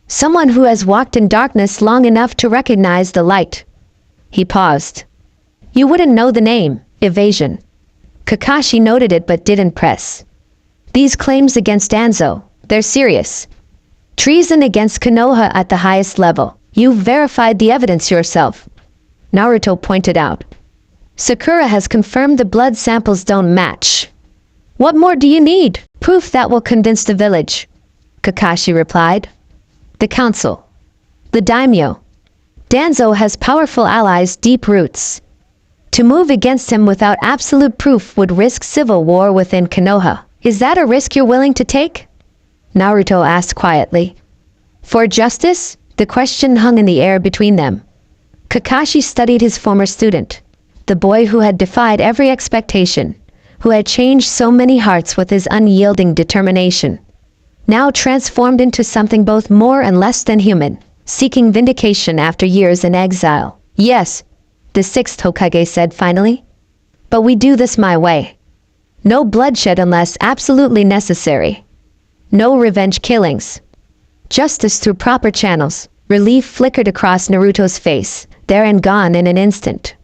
Someone who has walked in darkness long enough to recognize the light. He paused. You wouldn't know the name, evasion. Kakashi noted it but didn't press. These claims against Danzo, they're serious. Treason against Konoha at the highest level. You've verified the evidence yourself. Naruto pointed out. Sakura has confirmed the blood samples don't match. What more do you need? Proof that will convince the village. Kakashi replied. The council. The daimyo. Danzo has powerful allies, deep roots. To move against him without absolute proof would risk civil war within Konoha. Is that a risk you're willing to take? Naruto asked quietly. For justice? The question hung in the air between them. Kakashi studied his former student, the boy who had defied every expectation, who had changed so many hearts with his unyielding determination. Now transformed into something both more and less than human, seeking vindication after years in exile. Yes, the sixth Hokage said finally. But we do this my way. No bloodshed unless absolutely necessary. No revenge killings. Justice through proper channels. Relief flickered across Naruto's face, there and gone in an instant.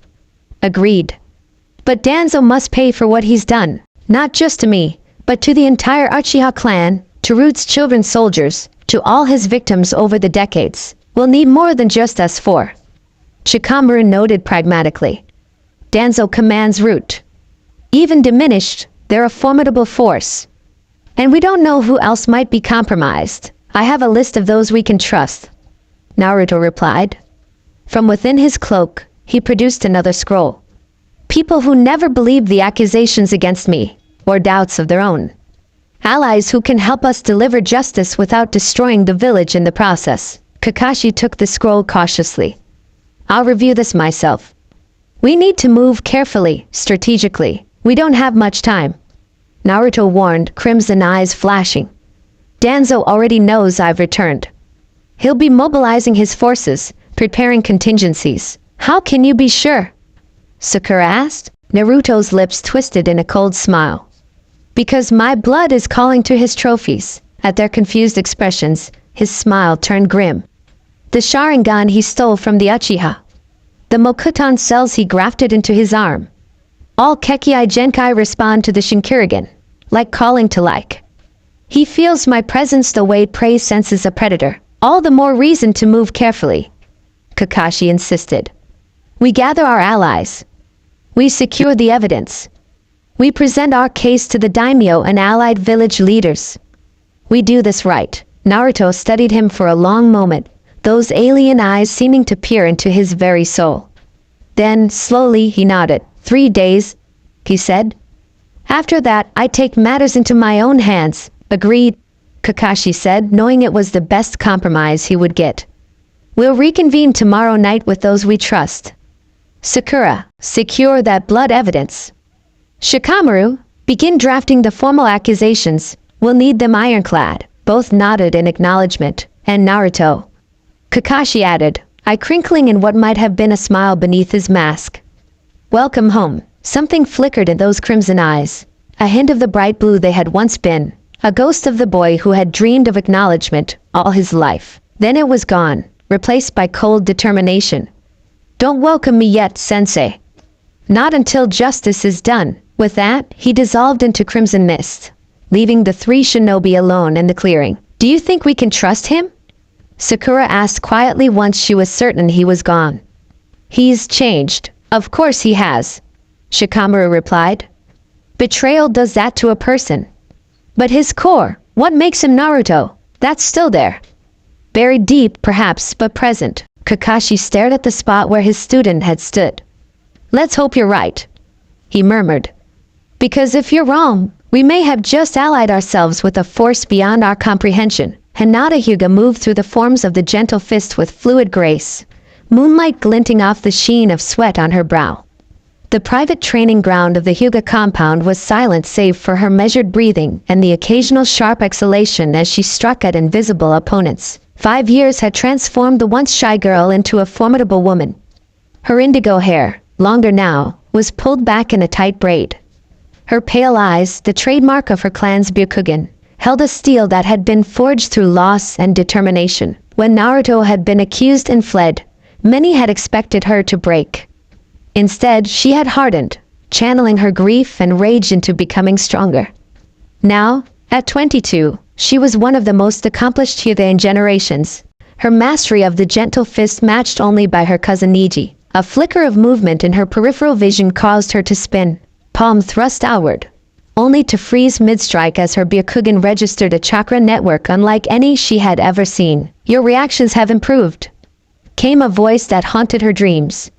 Agreed. But Danzo must pay for what he's done, not just to me, but to the entire Uchiha clan, to Root's children soldiers, to all his victims over the decades. We'll need more than just us four. Shikamaru noted pragmatically. Danzo commands Root. Even diminished, they're a formidable force. And we don't know who else might be compromised. I have a list of those we can trust. Naruto replied. From within his cloak, he produced another scroll. People who never believed the accusations against me, or doubts of their own. Allies who can help us deliver justice without destroying the village in the process. Kakashi took the scroll cautiously. I'll review this myself. We need to move carefully, strategically. We don't have much time. Naruto warned, crimson eyes flashing. Danzo already knows I've returned. He'll be mobilizing his forces, preparing contingencies. How can you be sure? Sakura asked. Naruto's lips twisted in a cold smile. Because my blood is calling to his trophies. At their confused expressions, his smile turned grim. The Sharingan he stole from the Uchiha. The Mokuton cells he grafted into his arm. All Kekkai Genkai respond to the Shinkurigen, like calling to like. He feels my presence the way prey senses a predator. All the more reason to move carefully. Kakashi insisted. We gather our allies. We secure the evidence. We present our case to the daimyo and allied village leaders. We do this right. Naruto studied him for a long moment, those alien eyes seeming to peer into his very soul. Then, slowly, he nodded. 3 days, he said. After that, I take matters into my own hands. Agreed, Kakashi said, knowing it was the best compromise he would get. We'll reconvene tomorrow night with those we trust. Sakura, secure that blood evidence. Shikamaru, begin drafting the formal accusations. We'll need them ironclad. Both nodded in acknowledgement, and Naruto. Kakashi added, eye crinkling in what might have been a smile beneath his mask. Welcome home. Something flickered in those crimson eyes. A hint of the bright blue they had once been. A ghost of the boy who had dreamed of acknowledgement all his life. Then it was gone, replaced by cold determination. Don't welcome me yet, sensei. Not until justice is done. With that, he dissolved into crimson mist, leaving the 3 shinobi alone in the clearing. Do you think we can trust him? Sakura asked quietly once she was certain he was gone. He's changed. Of course he has. Shikamaru replied. Betrayal does that to a person. But his core, what makes him Naruto? That's still there. Buried deep, perhaps, but present. Kakashi stared at the spot where his student had stood. Let's hope you're right, he murmured. Because if you're wrong, we may have just allied ourselves with a force beyond our comprehension. Hinata Hyuga moved through the forms of the gentle fist with fluid grace, moonlight glinting off the sheen of sweat on her brow. The private training ground of the Hyuga compound was silent save for her measured breathing and the occasional sharp exhalation as she struck at invisible opponents. 5 years had transformed the once shy girl into a formidable woman. Her indigo hair, longer now, was pulled back in a tight braid. Her pale eyes, the trademark of her clan's Byakugan, held a steel that had been forged through loss and determination. When Naruto had been accused and fled, many had expected her to break. Instead, she had hardened, channeling her grief and rage into becoming stronger. Now, at 22, she was one of the most accomplished Hyuga in generations. Her mastery of the gentle fist matched only by her cousin Niji. A flicker of movement in her peripheral vision caused her to spin, palm thrust outward, only to freeze mid-strike as her Byakugan registered a chakra network unlike any she had ever seen. "Your reactions have improved," came a voice that haunted her dreams.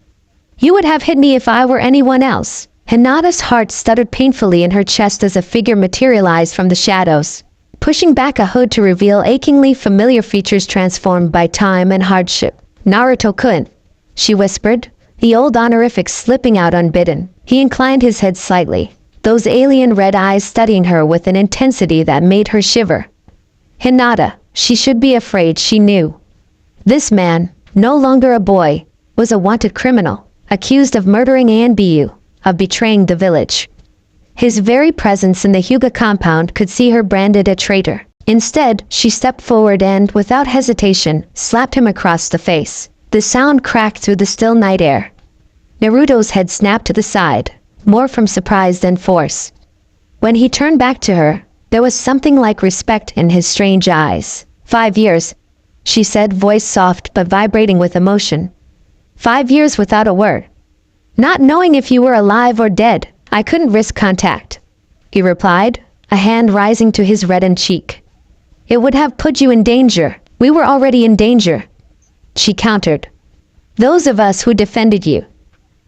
"You would have hit me if I were anyone else." Hinata's heart stuttered painfully in her chest as a figure materialized from the shadows, pushing back a hood to reveal achingly familiar features transformed by time and hardship. "Naruto-kun," she whispered, the old honorific slipping out unbidden. He inclined his head slightly, those alien red eyes studying her with an intensity that made her shiver. Hinata, she should be afraid, she knew. This man, no longer a boy, was a wanted criminal, accused of murdering Anbu, of betraying the village. His very presence in the Hyuga compound could see her branded a traitor. Instead, she stepped forward and, without hesitation, slapped him across the face. The sound cracked through the still night air. Naruto's head snapped to the side, more from surprise than force. When he turned back to her, there was something like respect in his strange eyes. 5 years, she said, voice soft but vibrating with emotion. 5 years without a word. Not knowing if you were alive or dead, I couldn't risk contact, he replied, a hand rising to his reddened cheek. It would have put you in danger. We were already in danger, she countered. Those of us who defended you,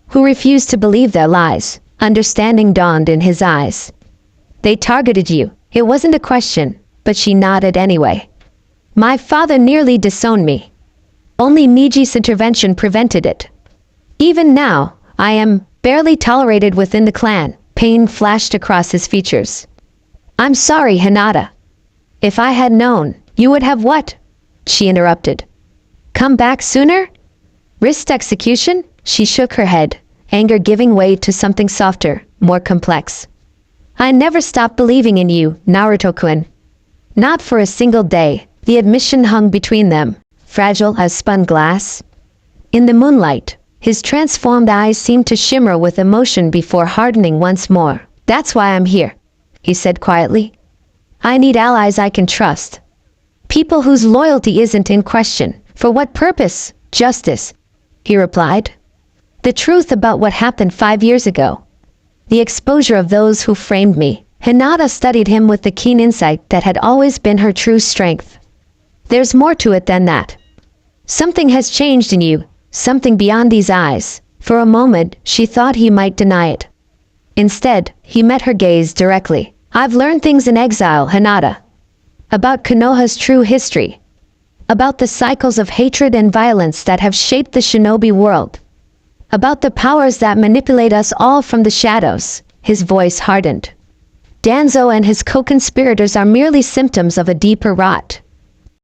who refused to believe their lies. Understanding dawned in his eyes. They targeted you. It wasn't a question, but she nodded anyway. My father nearly disowned me. Only Niji's intervention prevented it. Even now, I am barely tolerated within the clan. Pain flashed across his features. I'm sorry, Hinata. If I had known, you would have what? She interrupted. Come back sooner? Risked execution? She shook her head, anger giving way to something softer, more complex. I never stopped believing in you, Naruto-kun. Not for a single day. The admission hung between them, fragile as spun glass. In the moonlight, his transformed eyes seemed to shimmer with emotion before hardening once more. That's why I'm here, he said quietly. I need allies I can trust. People whose loyalty isn't in question. For what purpose? Justice, he replied. The truth about what happened 5 years ago. The exposure of those who framed me. Hinata studied him with the keen insight that had always been her true strength. There's more to it than that. Something has changed in you, something beyond these eyes. For a moment, she thought he might deny it. Instead, he met her gaze directly. I've learned things in exile, Hinata. About Konoha's true history. About the cycles of hatred and violence that have shaped the shinobi world. About the powers that manipulate us all from the shadows. His voice hardened. Danzo and his co-conspirators are merely symptoms of a deeper rot.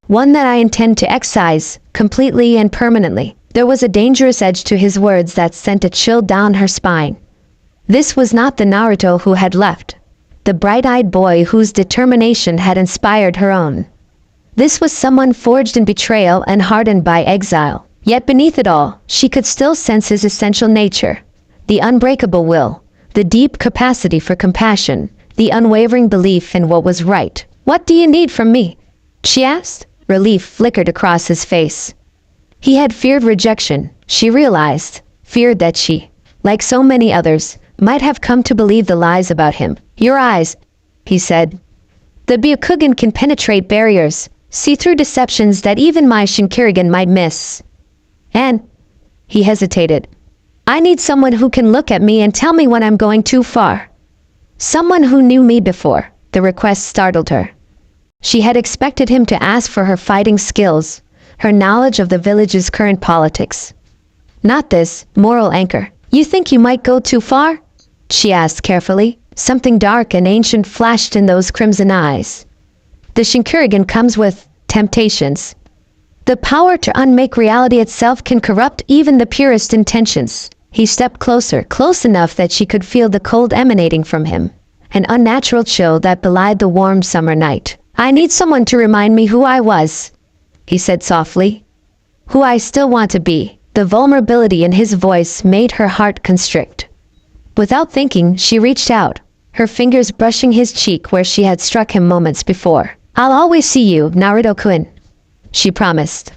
One that I intend to excise, completely and permanently. There was a dangerous edge to his words that sent a chill down her spine. This was not the Naruto who had left. The bright-eyed boy whose determination had inspired her own. This was someone forged in betrayal and hardened by exile. Yet beneath it all, she could still sense his essential nature. The unbreakable will, the deep capacity for compassion, the unwavering belief in what was right. What do you need from me? She asked. Relief flickered across his face. He had feared rejection, she realized. Feared that she, like so many others, might have come to believe the lies about him. Your eyes, he said. The Byakugan can penetrate barriers, see through deceptions that even my Shinkarigan might miss. And, he hesitated, I need someone who can look at me and tell me when I'm going too far. Someone who knew me before. The request startled her. She had expected him to ask for her fighting skills, her knowledge of the village's current politics. Not this moral anchor. You think you might go too far? She asked carefully. Something dark and ancient flashed in those crimson eyes. The Shinkurigan comes with temptations. The power to unmake reality itself can corrupt even the purest intentions. He stepped closer, close enough that she could feel the cold emanating from him, an unnatural chill that belied the warm summer night. I need someone to remind me who I was, he said softly. Who I still want to be. The vulnerability in his voice made her heart constrict. Without thinking, she reached out, her fingers brushing his cheek where she had struck him moments before. I'll always see you, Naruto-kun, she promised.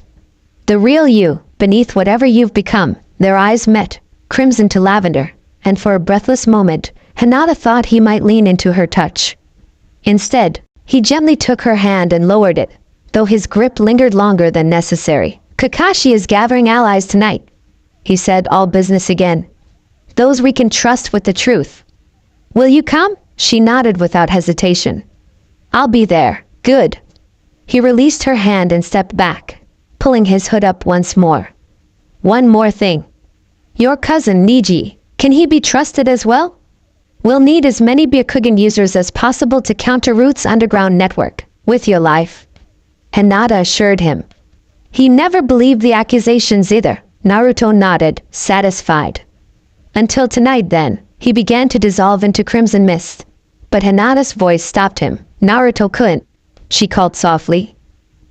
The real you, beneath whatever you've become. Their eyes met, crimson to lavender, and for a breathless moment, Hinata thought he might lean into her touch. Instead, he gently took her hand and lowered it, though his grip lingered longer than necessary. Kakashi is gathering allies tonight, he said, all business again. Those we can trust with the truth. Will you come? She nodded without hesitation. I'll be there. Good. He released her hand and stepped back, pulling his hood up once more. One more thing. Your cousin Niji, can he be trusted as well? We'll need as many Byakugan users as possible to counter Root's underground network, with your life. Hinata assured him. He never believed the accusations either. Naruto nodded, satisfied. Until tonight then, he began to dissolve into crimson mist. But Hinata's voice stopped him. Naruto-kun, she called softly.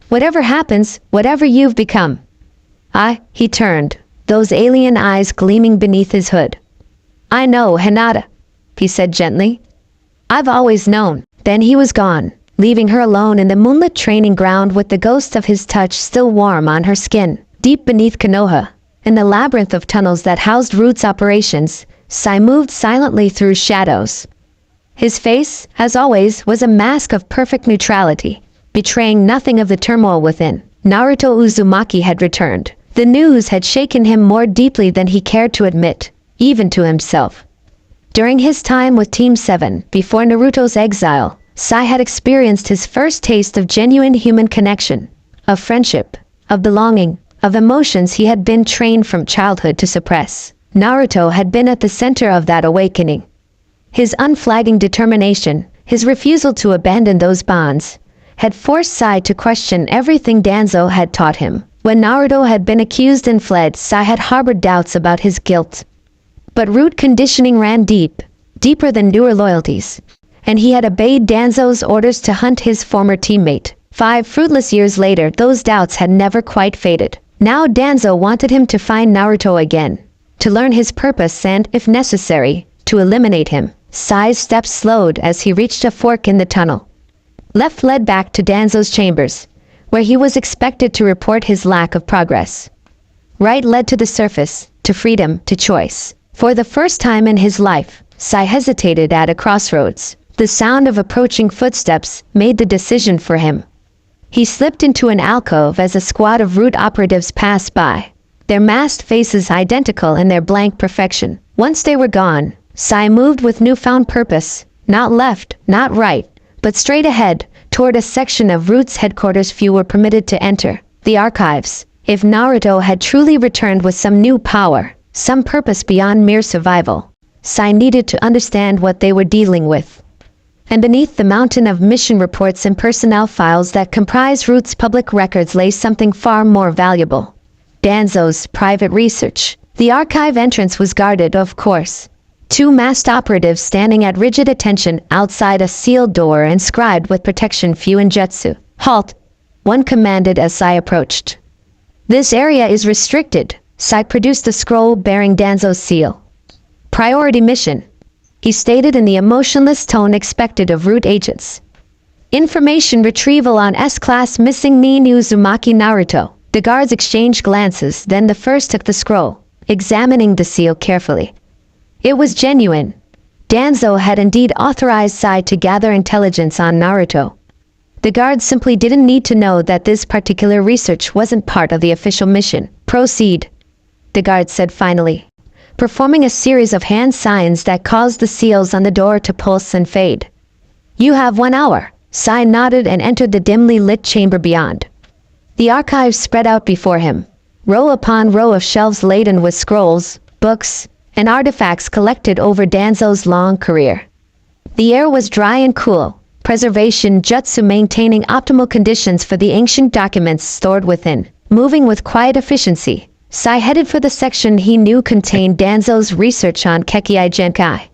Whatever happens, whatever you've become. He turned, those alien eyes gleaming beneath his hood. I know, Hinata, he said gently. I've always known. Then he was gone, leaving her alone in the moonlit training ground with the ghost of his touch still warm on her skin. Deep beneath Konoha, in the labyrinth of tunnels that housed Root's operations, Sai moved silently through shadows. His face, as always, was a mask of perfect neutrality, betraying nothing of the turmoil within. Naruto Uzumaki had returned. The news had shaken him more deeply than he cared to admit, even to himself. During his time with Team 7, before Naruto's exile, Sai had experienced his first taste of genuine human connection, of friendship, of belonging, of emotions he had been trained from childhood to suppress. Naruto had been at the center of that awakening. His unflagging determination, his refusal to abandon those bonds, had forced Sai to question everything Danzo had taught him. When Naruto had been accused and fled, Sai had harbored doubts about his guilt. But root conditioning ran deep, deeper than newer loyalties, and he had obeyed Danzo's orders to hunt his former teammate. 5 fruitless years later, those doubts had never quite faded. Now Danzo wanted him to find Naruto again, to learn his purpose and, if necessary, to eliminate him. Sai's steps slowed as he reached a fork in the tunnel. Left led back to Danzo's chambers, where he was expected to report his lack of progress. Right led to the surface, to freedom, to choice. For the first time in his life, Sai hesitated at a crossroads. The sound of approaching footsteps made the decision for him. He slipped into an alcove as a squad of Root operatives passed by, their masked faces identical in their blank perfection. Once they were gone, Sai moved with newfound purpose, not left, not right, but straight ahead, toward a section of Root's headquarters few were permitted to enter, the archives. If Naruto had truly returned with some new power, some purpose beyond mere survival, Sai needed to understand what they were dealing with. And beneath the mountain of mission reports and personnel files that comprise Root's public records lay something far more valuable. Danzo's private research. The archive entrance was guarded, of course. 2 masked operatives standing at rigid attention outside a sealed door inscribed with protection Fuinjutsu. Halt! One commanded as Sai approached. This area is restricted. Sai produced a scroll bearing Danzo's seal. Priority mission, he stated in the emotionless tone expected of Root agents. Information retrieval on S-Class missing Nin Uzumaki Naruto. The guards exchanged glances, then the first took the scroll, examining the seal carefully. It was genuine. Danzo had indeed authorized Sai to gather intelligence on Naruto. The guards simply didn't need to know that this particular research wasn't part of the official mission. Proceed, the guard said finally, performing a series of hand signs that caused the seals on the door to pulse and fade. You have 1 hour. Sai nodded and entered the dimly lit chamber beyond. The archives spread out before him, row upon row of shelves laden with scrolls, books, and artifacts collected over Danzo's long career. The air was dry and cool, preservation jutsu maintaining optimal conditions for the ancient documents stored within. Moving with quiet efficiency, Sai headed for the section he knew contained Danzo's research on Kekkei Genkai.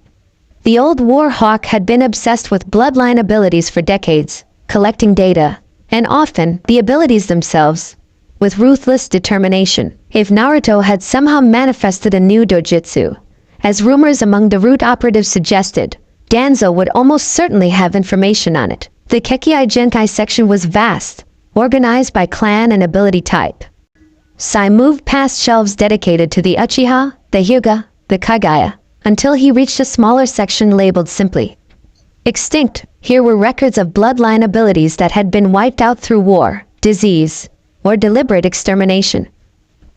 The old war hawk had been obsessed with bloodline abilities for decades, collecting data, and often the abilities themselves, with ruthless determination. If Naruto had somehow manifested a new dojutsu, as rumors among the root operatives suggested, Danzo would almost certainly have information on it. The Kekkei Genkai section was vast, organized by clan and ability type. Sai moved past shelves dedicated to the Uchiha, the Hyuga, the Kagaya, until he reached a smaller section labeled simply Extinct. Here were records of bloodline abilities that had been wiped out through war, disease, or deliberate extermination.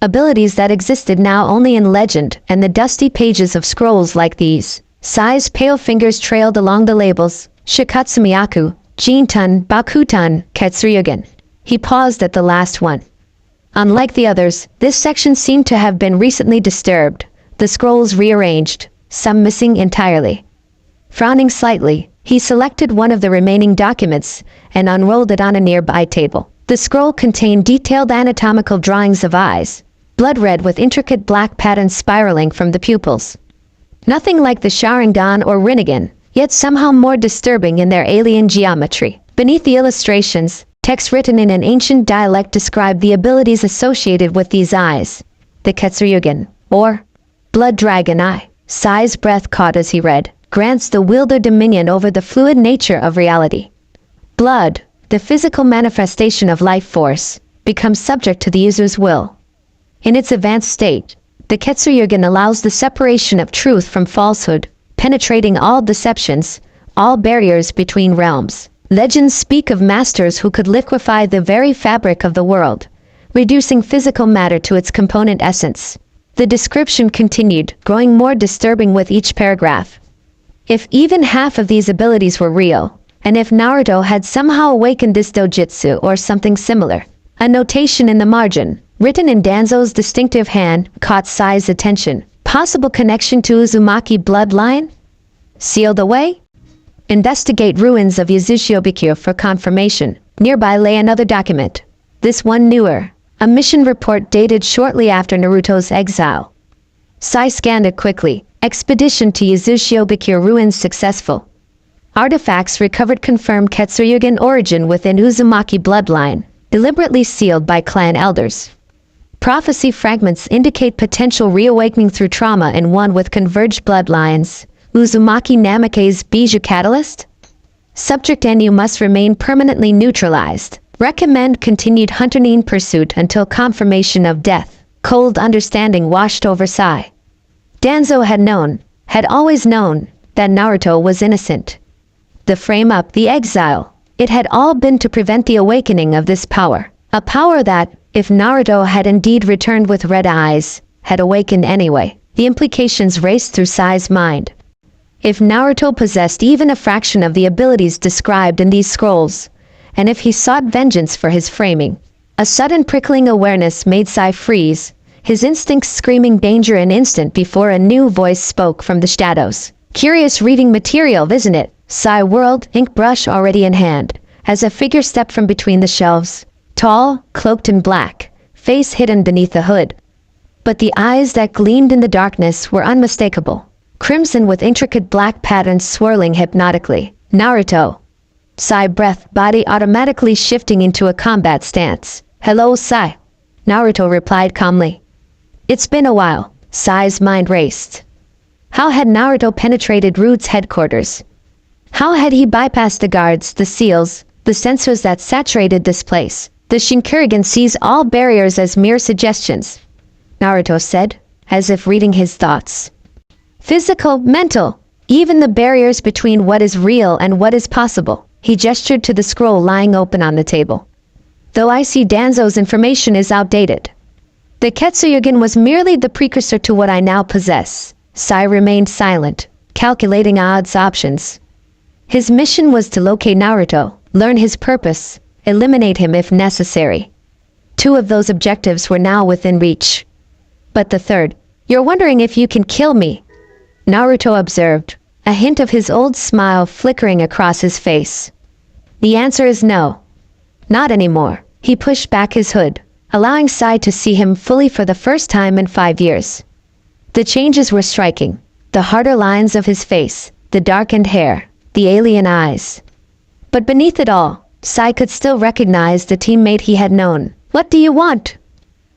Abilities that existed now only in legend and the dusty pages of scrolls like these. Sai's pale fingers trailed along the labels, Shikatsumiyaku, Jintan, Bakutan, Ketsuryugen. He paused at the last one. Unlike the others, this section seemed to have been recently disturbed, the scrolls rearranged, some missing entirely. Frowning slightly, he selected one of the remaining documents and unrolled it on a nearby table. The scroll contained detailed anatomical drawings of eyes, blood red with intricate black patterns spiraling from the pupils. Nothing like the Sharingan or Rinnegan, yet somehow more disturbing in their alien geometry. Beneath the illustrations, text written in an ancient dialect described the abilities associated with these eyes. The Ketsuryugen, or Blood Dragon Eye. Sai's breath caught as he read, grants the wielder dominion over the fluid nature of reality. Blood, the physical manifestation of life force, becomes subject to the user's will. In its advanced state, the Ketsuryugen allows the separation of truth from falsehood, penetrating all deceptions, all barriers between realms. Legends speak of masters who could liquefy the very fabric of the world, reducing physical matter to its component essence. The description continued, growing more disturbing with each paragraph. If even half of these abilities were real, and if Naruto had somehow awakened this dojutsu or something similar, a notation in the margin, written in Danzo's distinctive hand, caught Sai's attention. Possible connection to Uzumaki bloodline? Sealed away? Investigate ruins of Yuzushiobikyo for confirmation. Nearby lay another document. This one newer. A mission report dated shortly after Naruto's exile. Sai scanned it quickly. Expedition to Yuzushiobikyo ruins successful. Artifacts recovered confirmed Ketsuryugen origin within Uzumaki bloodline, deliberately sealed by clan elders. Prophecy fragments indicate potential reawakening through trauma in one with converged bloodlines. Uzumaki Namake's Bijou Catalyst? Subject Enu must remain permanently neutralized. Recommend continued Hunterine pursuit until confirmation of death. Cold understanding washed over Sai. Danzo had always known, that Naruto was innocent. The frame-up, the exile, it had all been to prevent the awakening of this power. A power that, if Naruto had indeed returned with red eyes, had awakened anyway. The implications raced through Sai's mind. If Naruto possessed even a fraction of the abilities described in these scrolls, and if he sought vengeance for his framing, a sudden prickling awareness made Sai freeze, his instincts screaming danger an instant before a new voice spoke from the shadows. Curious reading material, isn't it? Sai whirled, ink brush already in hand, as a figure stepped from between the shelves. Tall, cloaked in black, face hidden beneath the hood. But the eyes that gleamed in the darkness were unmistakable. Crimson with intricate black patterns swirling hypnotically. Naruto. Sai breath, body automatically shifting into a combat stance. Hello, Sai. Naruto replied calmly. It's been a while. Sai's mind raced. How had Naruto penetrated Root's headquarters? How had he bypassed the guards, the seals, the sensors that saturated this place? The Shinkurigin sees all barriers as mere suggestions, Naruto said, as if reading his thoughts. Physical, mental, even the barriers between what is real and what is possible. He gestured to the scroll lying open on the table. Though I see Danzo's information is outdated. The Ketsuryugen was merely the precursor to what I now possess. Sai remained silent, calculating odds options. His mission was to locate Naruto, learn his purpose, eliminate him if necessary. 2 of those objectives were now within reach. But the third, You're wondering if you can kill me, Naruto observed, a hint of his old smile flickering across his face. The answer is no. Not anymore. He pushed back his hood, allowing Sai to see him fully for the first time in 5 years. The changes were striking. The harder lines of his face, the darkened hair, the alien eyes. But beneath it all, Sai could still recognize the teammate he had known. What do you want?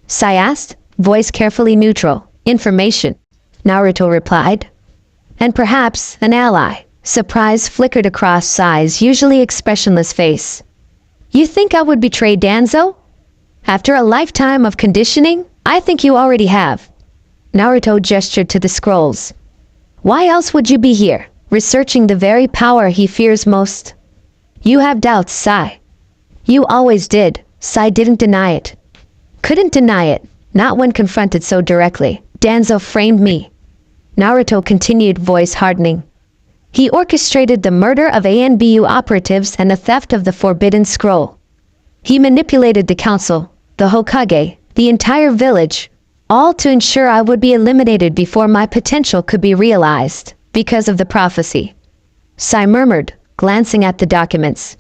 Sai asked, voice carefully neutral. Information, Naruto replied. And perhaps an ally. Surprise flickered across Sai's usually expressionless face. You think I would betray Danzo? After a lifetime of conditioning, I think you already have. Naruto gestured to the scrolls. Why else would you be here, researching the very power he fears most? You have doubts, Sai. You always did. Sai didn't deny it. Couldn't deny it, not when confronted so directly. Danzo framed me. Naruto continued, voice hardening. He orchestrated the murder of ANBU operatives and the theft of the Forbidden Scroll. He manipulated the council, the Hokage, the entire village, all to ensure I would be eliminated before my potential could be realized, because of the prophecy. Sai murmured, glancing at the documents.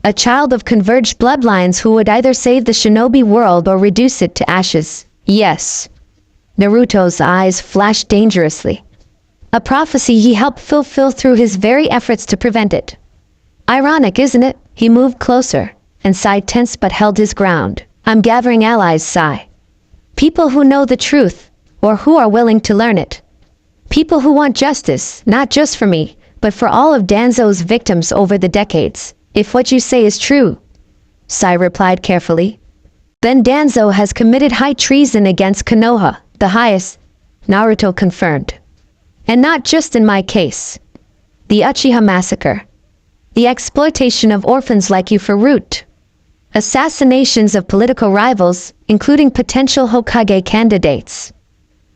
A child of converged bloodlines who would either save the shinobi world or reduce it to ashes. Yes. Naruto's eyes flashed dangerously. A prophecy he helped fulfill through his very efforts to prevent it. Ironic, isn't it? He moved closer, and Sai tensed but held his ground. I'm gathering allies, Sai. People who know the truth, or who are willing to learn it. People who want justice, not just for me, but for all of Danzo's victims over the decades. If what you say is true, Sai replied carefully, then Danzo has committed high treason against Konoha, the highest, Naruto confirmed. And not just in my case. The Uchiha massacre. The exploitation of orphans like you for root. Assassinations of political rivals, including potential Hokage candidates.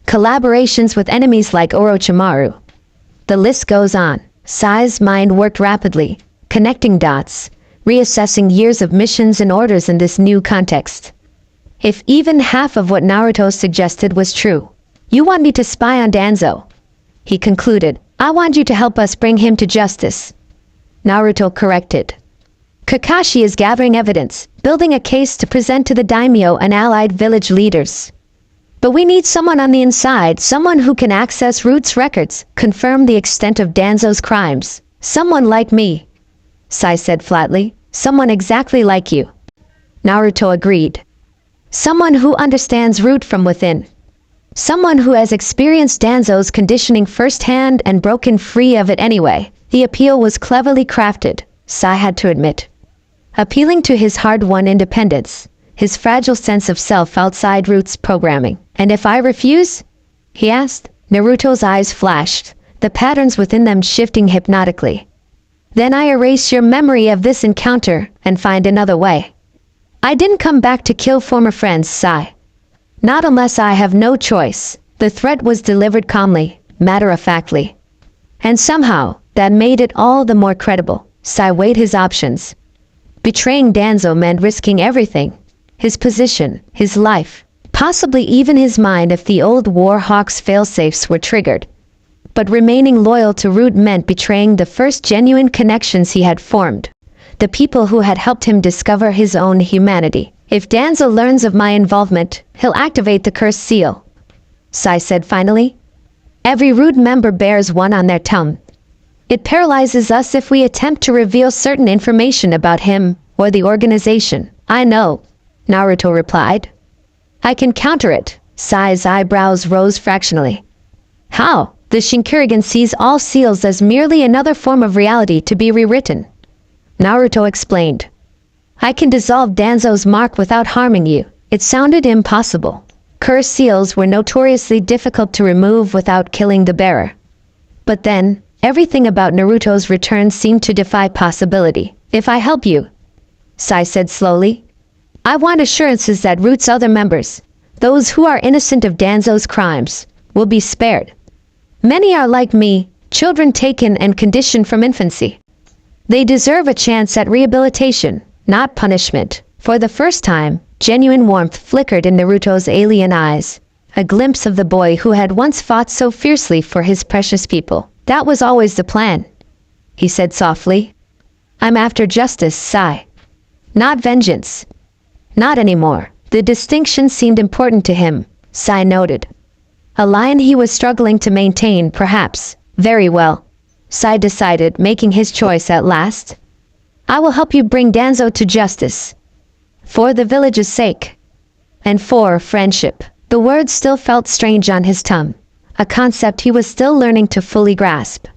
Collaborations with enemies like Orochimaru. The list goes on. Sai's mind worked rapidly, connecting dots, reassessing years of missions and orders in this new context. If even half of what Naruto suggested was true, you want me to spy on Danzo? He concluded. I want you to help us bring him to justice. Naruto corrected. Kakashi is gathering evidence, building a case to present to the daimyo and allied village leaders. But we need someone on the inside, someone who can access Root's records, confirm the extent of Danzo's crimes. Someone like me, Sai said flatly. Someone exactly like you. Naruto agreed. Someone who understands Root from within. Someone who has experienced Danzo's conditioning firsthand and broken free of it anyway. The appeal was cleverly crafted, Sai had to admit. Appealing to his hard-won independence, his fragile sense of self outside Root's programming. And if I refuse? He asked. Naruto's eyes flashed, the patterns within them shifting hypnotically. Then I erase your memory of this encounter and find another way. I didn't come back to kill former friends, Sai. Not unless I have no choice. The threat was delivered calmly, matter-of-factly. And somehow, that made it all the more credible. Sai weighed his options. Betraying Danzo meant risking everything. His position, his life, possibly even his mind if the old Warhawk's failsafes were triggered. But remaining loyal to Root meant betraying the first genuine connections he had formed. The people who had helped him discover his own humanity. If Danzo learns of my involvement, he'll activate the cursed seal, Sai said finally. Every Root member bears one on their tongue. It paralyzes us if we attempt to reveal certain information about him or the organization. I know, Naruto replied. I can counter it. Sai's eyebrows rose fractionally. How? The Shinkurigin sees all seals as merely another form of reality to be rewritten. Naruto explained. I can dissolve Danzo's mark without harming you. It sounded impossible. Cursed seals were notoriously difficult to remove without killing the bearer. But then, everything about Naruto's return seemed to defy possibility. If I help you, Sai said slowly, I want assurances that Root's other members, those who are innocent of Danzo's crimes, will be spared. Many are like me, children taken and conditioned from infancy. They deserve a chance at rehabilitation, not punishment. For the first time, genuine warmth flickered in Naruto's alien eyes. a glimpse of the boy who had once fought so fiercely for his precious people. That was always the plan, he said softly. I'm after justice, Sai. Not vengeance. Not anymore. The distinction seemed important to him, Sai noted. A line he was struggling to maintain, perhaps. Very well, Sai decided, making his choice at last. I will help you bring Danzo to justice. For the village's sake. And for friendship. The words still felt strange on his tongue, a concept he was still learning to fully grasp.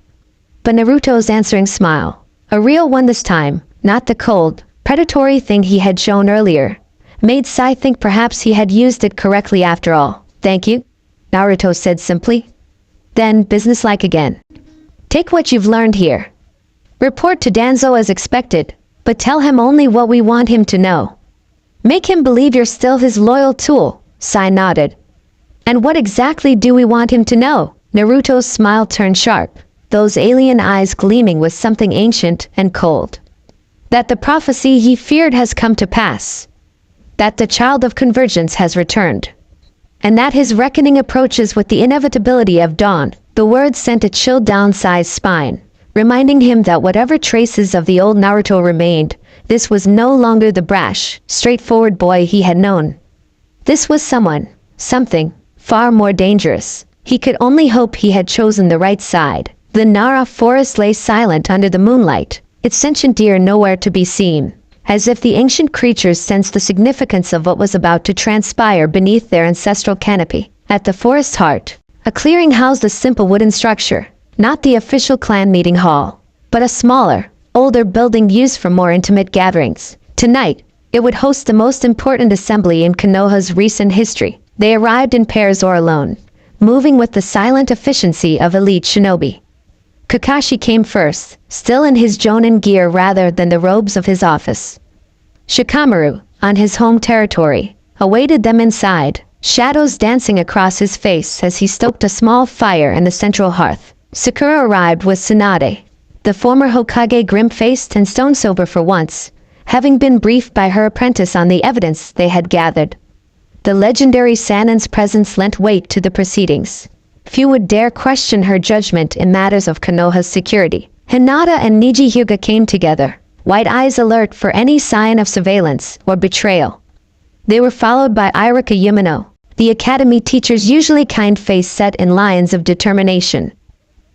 But Naruto's answering smile, a real one this time, not the cold, predatory thing he had shown earlier, made Sai think perhaps he had used it correctly after all. Thank you, Naruto said simply. Then, businesslike again. Take what you've learned here. Report to Danzo as expected, but tell him only what we want him to know. Make him believe you're still his loyal tool, Sai nodded. And what exactly do we want him to know? Naruto's smile turned sharp, those alien eyes gleaming with something ancient and cold. That the prophecy he feared has come to pass. That the child of convergence has returned. And that his reckoning approaches with the inevitability of dawn. The words sent a chill down Sai's spine, reminding him that whatever traces of the old Naruto remained, this was no longer the brash, straightforward boy he had known. This was someone, something, far more dangerous. He could only hope he had chosen the right side. The Nara forest lay silent under the moonlight, its sentient deer nowhere to be seen, as if the ancient creatures sensed the significance of what was about to transpire beneath their ancestral canopy. At the forest's heart, a clearing housed a simple wooden structure, not the official clan meeting hall, but a smaller, older building used for more intimate gatherings. Tonight, it would host the most important assembly in Konoha's recent history. They arrived in pairs or alone, moving with the silent efficiency of elite shinobi. Kakashi came first, still in his jonin gear rather than the robes of his office. Shikamaru, on his home territory, awaited them inside, shadows dancing across his face as he stoked a small fire in the central hearth. Sakura arrived with Tsunade, the former Hokage, grim-faced and stone-sober for once, having been briefed by her apprentice on the evidence they had gathered. The legendary Sanin's presence lent weight to the proceedings. Few would dare question her judgment in matters of Konoha's security. Hinata and Niji Hyuga came together, white eyes alert for any sign of surveillance or betrayal. They were followed by Irika Yumino, the academy teacher's usually kind face set in lines of determination.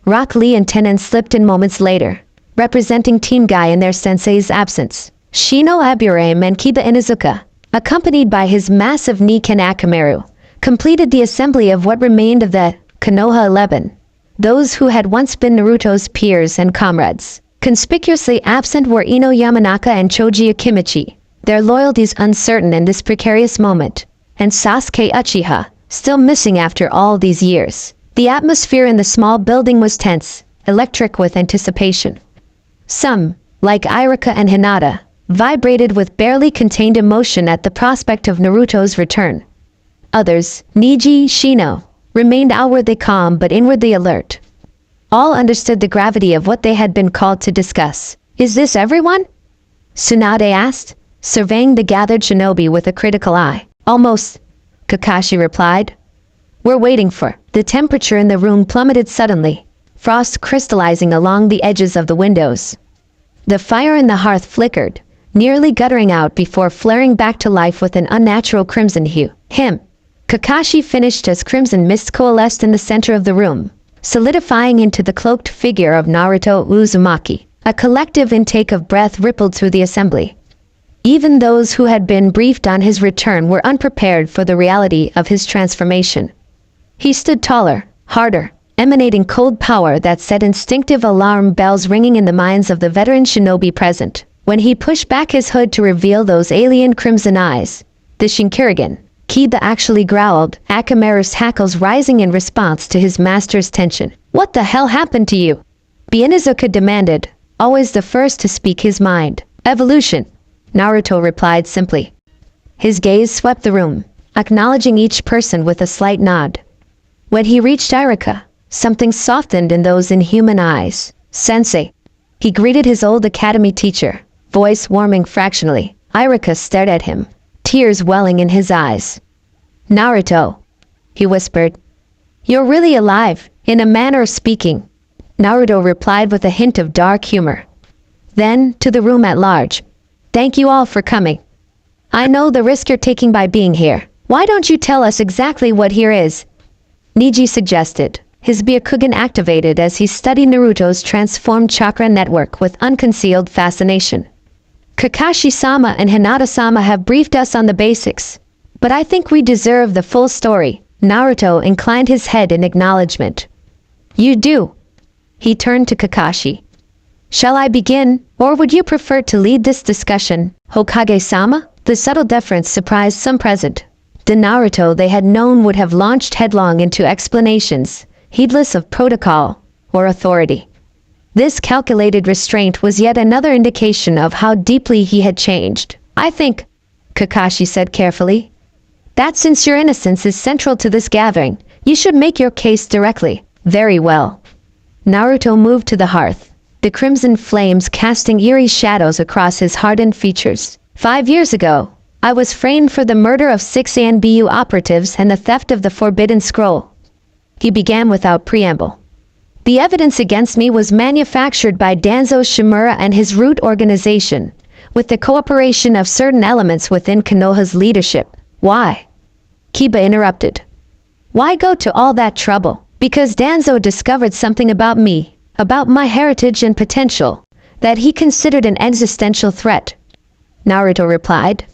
Rock Lee and Tenon slipped in moments later, representing Team Guy in their sensei's absence. Shino Aburame and Kiba Inuzuka, accompanied by his massive Niken Akamaru, completed the assembly of what remained of the Konoha 11, those who had once been Naruto's peers and comrades. Conspicuously absent were Ino Yamanaka and Choji Akimichi, their loyalties uncertain in this precarious moment, and Sasuke Uchiha, still missing after all these years. The atmosphere in the small building was tense, electric with anticipation. Some, like Irika and Hinata, vibrated with barely contained emotion at the prospect of Naruto's return. Others, Niji, Shino, remained outwardly calm but inwardly alert. All understood the gravity of what they had been called to discuss. Is this everyone? Tsunade asked, surveying the gathered shinobi with a critical eye. Almost, Kakashi replied. We're waiting for. The temperature in the room plummeted suddenly, frost crystallizing along the edges of the windows. The fire in the hearth flickered, nearly guttering out before flaring back to life with an unnatural crimson hue. Kakashi finished as crimson mist coalesced in the center of the room, solidifying into the cloaked figure of Naruto Uzumaki. A collective intake of breath rippled through the assembly. Even those who had been briefed on his return were unprepared for the reality of his transformation. He stood taller, harder, emanating cold power that set instinctive alarm bells ringing in the minds of the veteran shinobi present. When he pushed back his hood to reveal those alien crimson eyes, the Shinkurigin, Kiba actually growled, Akamaru's hackles rising in response to his master's tension. What the hell happened to you? Inuzuka demanded, always the first to speak his mind. Evolution, Naruto replied simply. His gaze swept the room, acknowledging each person with a slight nod. When he reached Irika, something softened in those inhuman eyes. Sensei. He greeted his old academy teacher, voice warming fractionally. Irika stared at him, tears welling in his eyes. Naruto. he whispered. You're really alive, in a manner of speaking, Naruto replied with a hint of dark humor. Then, to the room at large. Thank you all for coming. I know the risk you're taking by being here. Why don't you tell us exactly what here is? Neji suggested, his Byakugan activated as he studied Naruto's transformed chakra network with unconcealed fascination. Kakashi-sama and Hinata-sama have briefed us on the basics, but I think we deserve the full story. Naruto inclined his head in acknowledgement. You do. He turned to Kakashi. Shall I begin, or would you prefer to lead this discussion, Hokage-sama? The subtle deference surprised some present. The Naruto they had known would have launched headlong into explanations, heedless of protocol or authority. This calculated restraint was yet another indication of how deeply he had changed. I think, Kakashi said carefully, that since your innocence is central to this gathering, you should make your case directly. Very well. Naruto moved to the hearth, the crimson flames casting eerie shadows across his hardened features. 5 years ago, I was framed for the murder of 6 ANBU operatives and the theft of the Forbidden Scroll. He began without preamble. The evidence against me was manufactured by Danzo Shimura and his root organization, with the cooperation of certain elements within Konoha's leadership. Why? Kiba interrupted. Why go to all that trouble? Because Danzo discovered something about me, about my heritage and potential, that he considered an existential threat. Naruto replied.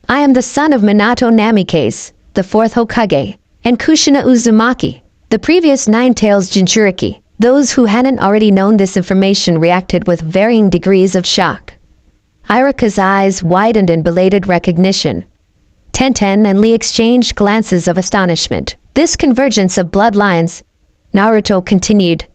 I am the son of Minato Namikaze, the 4th Hokage, and Kushina Uzumaki, the previous Nine-Tails Jinchuriki. Those who hadn't already known this information reacted with varying degrees of shock. Irika's eyes widened in belated recognition. Tenten and Lee exchanged glances of astonishment. This convergence of bloodlines, Naruto continued,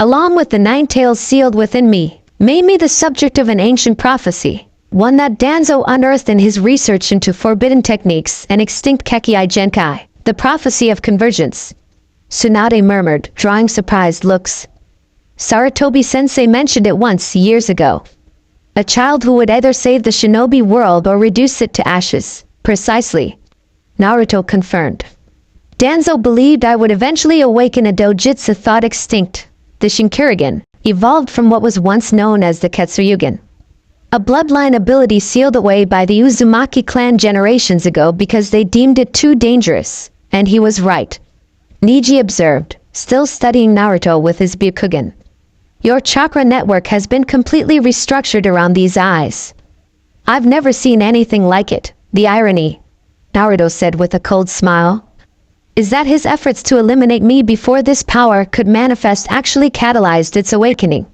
along with the 9 tails sealed within me, made me the subject of an ancient prophecy, one that Danzo unearthed in his research into forbidden techniques and extinct Kekkei Genkai, the prophecy of convergence. Tsunade murmured, drawing surprised looks. Sarutobi-sensei mentioned it once years ago. A child who would either save the shinobi world or reduce it to ashes. Precisely. Naruto confirmed. Danzo believed I would eventually awaken a dojutsu thought extinct, the Shinkurigin, evolved from what was once known as the Ketsuryugen. A bloodline ability sealed away by the Uzumaki clan generations ago because they deemed it too dangerous, and he was right. Neji observed, still studying Naruto with his Byakugan. Your chakra network has been completely restructured around these eyes. I've never seen anything like it. The irony, Naruto said with a cold smile, is that his efforts to eliminate me before this power could manifest actually catalyzed its awakening.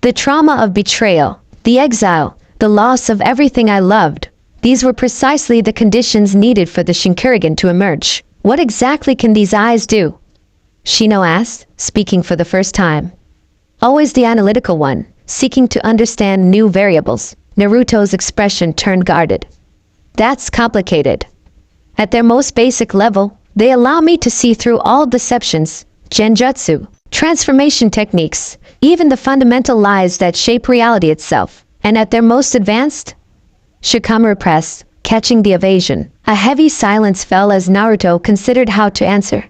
The trauma of betrayal, the exile, the loss of everything I loved, these were precisely the conditions needed for the Shinkurigin to emerge. What exactly can these eyes do? Shino asked, speaking for the first time. Always the analytical one, seeking to understand new variables. Naruto's expression turned guarded. That's complicated. At their most basic level, they allow me to see through all deceptions, genjutsu, transformation techniques, even the fundamental lies that shape reality itself. And at their most advanced? Shikamaru pressed, catching the evasion. A heavy silence fell as Naruto considered how to answer.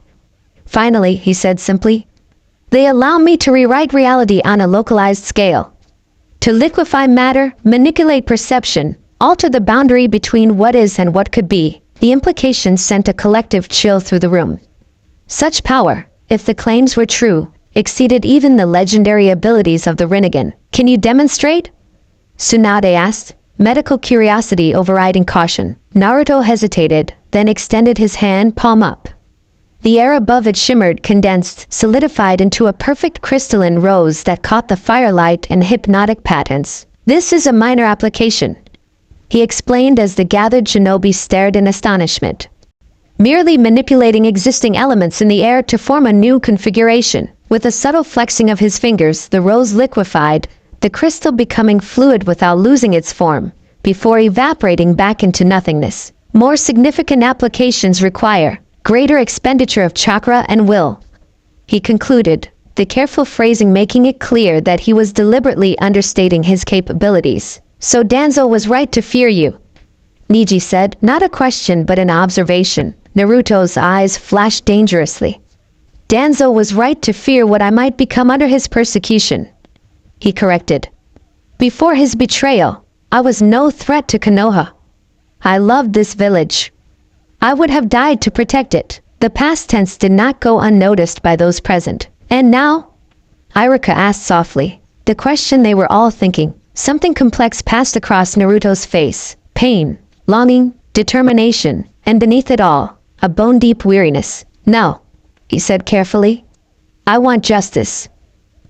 Finally, he said simply, they allow me to rewrite reality on a localized scale. To liquefy matter, manipulate perception, alter the boundary between what is and what could be. The implications sent a collective chill through the room. Such power, if the claims were true, exceeded even the legendary abilities of the Rinnegan. Can you demonstrate? Tsunade asked, medical curiosity overriding caution. Naruto hesitated, then extended his hand palm up. The air above it shimmered, condensed, solidified into a perfect crystalline rose that caught the firelight and hypnotic patterns. This is a minor application, he explained as the gathered shinobi stared in astonishment. Merely manipulating existing elements in the air to form a new configuration. With a subtle flexing of his fingers, the rose liquefied, the crystal becoming fluid without losing its form, before evaporating back into nothingness. More significant applications require greater expenditure of chakra and will, he concluded, the careful phrasing making it clear that he was deliberately understating his capabilities. So Danzo was right to fear you, Neji said, not a question but an observation. Naruto's eyes flashed dangerously. Danzo was right to fear what I might become under his persecution. He corrected. Before his betrayal, I was no threat to Konoha. I loved this village. I would have died to protect it. The past tense did not go unnoticed by those present. And now? Iruka asked softly, the question they were all thinking. Something complex passed across Naruto's face. Pain, longing, determination, and beneath it all, a bone-deep weariness. No, he said carefully. I want justice.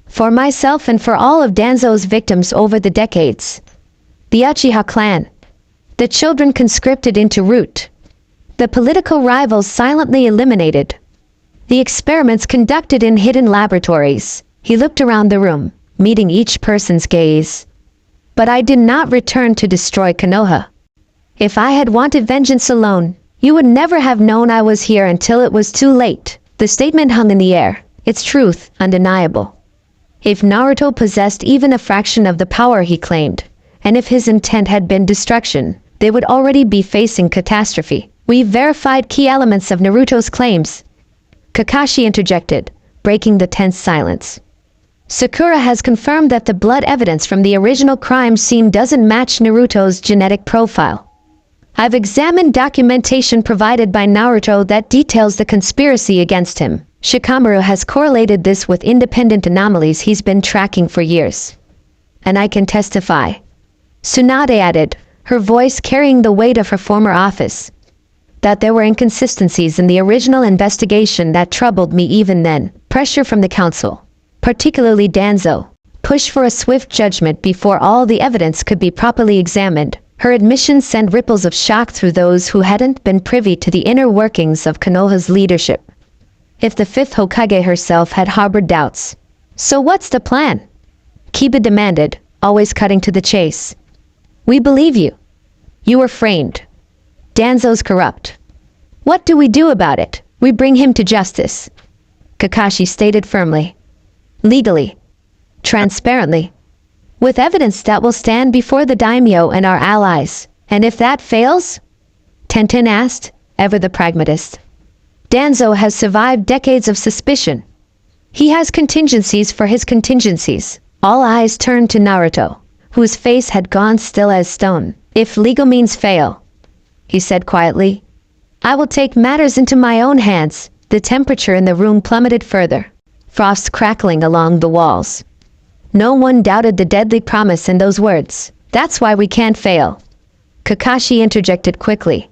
For myself and for all of Danzo's victims over the decades. The Uchiha clan. The children conscripted into Root. The political rivals silently eliminated. The experiments conducted in hidden laboratories. He looked around the room, meeting each person's gaze. But I did not return to destroy Konoha. If I had wanted vengeance alone, you would never have known I was here until it was too late. The statement hung in the air, its truth undeniable. If Naruto possessed even a fraction of the power he claimed, and if his intent had been destruction, they would already be facing catastrophe. We verified key elements of Naruto's claims. Kakashi interjected, breaking the tense silence. Sakura has confirmed that the blood evidence from the original crime scene doesn't match Naruto's genetic profile. I've examined documentation provided by Naruto that details the conspiracy against him. Shikamaru has correlated this with independent anomalies he's been tracking for years. And I can testify. Tsunade added, her voice carrying the weight of her former office, that there were inconsistencies in the original investigation that troubled me even then. Pressure from the council, particularly Danzo, pushed for a swift judgment before all the evidence could be properly examined. Her admissions sent ripples of shock through those who hadn't been privy to the inner workings of Konoha's leadership. If the fifth Hokage herself had harbored doubts. So what's the plan? Kiba demanded, always cutting to the chase. We believe you. You were framed. Danzo's corrupt. What do we do about it? We bring him to justice. Kakashi stated firmly. Legally. Transparently. With evidence that will stand before the daimyo and our allies. And if that fails? Tenten asked, ever the pragmatist. Danzo has survived decades of suspicion. He has contingencies for his contingencies. All eyes turned to Naruto, whose face had gone still as stone. If legal means fail, he said quietly, I will take matters into my own hands. The temperature in the room plummeted further, frost crackling along the walls. No one doubted the deadly promise in those words. That's why we can't fail. Kakashi interjected quickly.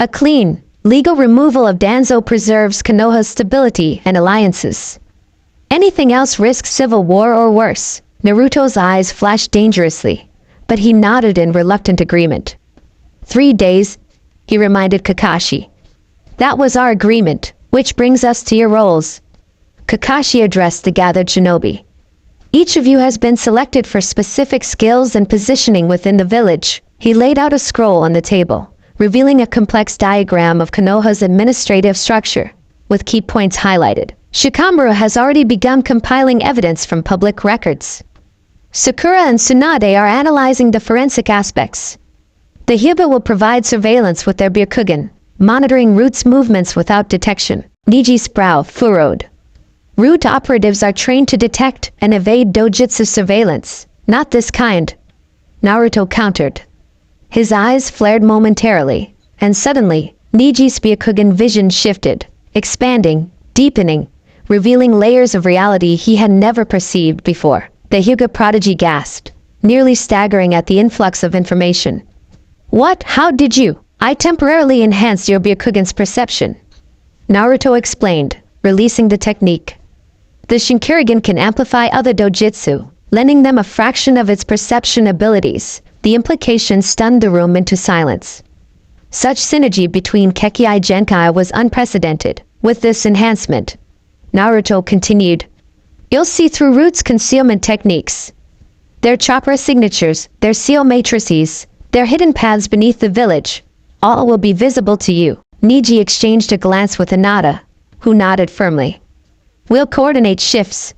A clean, legal removal of Danzo preserves Konoha's stability and alliances. Anything else risks civil war or worse. Naruto's eyes flashed dangerously, but he nodded in reluctant agreement. 3 days, he reminded Kakashi. That was our agreement, which brings us to your roles. Kakashi addressed the gathered shinobi. Each of you has been selected for specific skills and positioning within the village. He laid out a scroll on the table, revealing a complex diagram of Konoha's administrative structure, with key points highlighted. Shikamaru has already begun compiling evidence from public records. Sakura and Tsunade are analyzing the forensic aspects. The Hyuga will provide surveillance with their Byakugan, monitoring Root's movements without detection. Niji's brow furrowed. Root operatives are trained to detect and evade dojutsu surveillance. Not this kind. Naruto countered. His eyes flared momentarily, and suddenly, Niji's Byakugan vision shifted, expanding, deepening, revealing layers of reality he had never perceived before. The Hyuga prodigy gasped, nearly staggering at the influx of information. What? How did you? I temporarily enhanced your Byakugan's perception. Naruto explained, releasing the technique. The Shinkarigan can amplify other dojutsu, lending them a fraction of its perception abilities. The implication stunned the room into silence. Such synergy between Kekkei Genkai was unprecedented. With this enhancement, Naruto continued, you'll see through Root's concealment techniques. Their chakra signatures, their seal matrices, their hidden paths beneath the village, all will be visible to you. Niji exchanged a glance with Hinata, who nodded firmly. We'll coordinate shifts.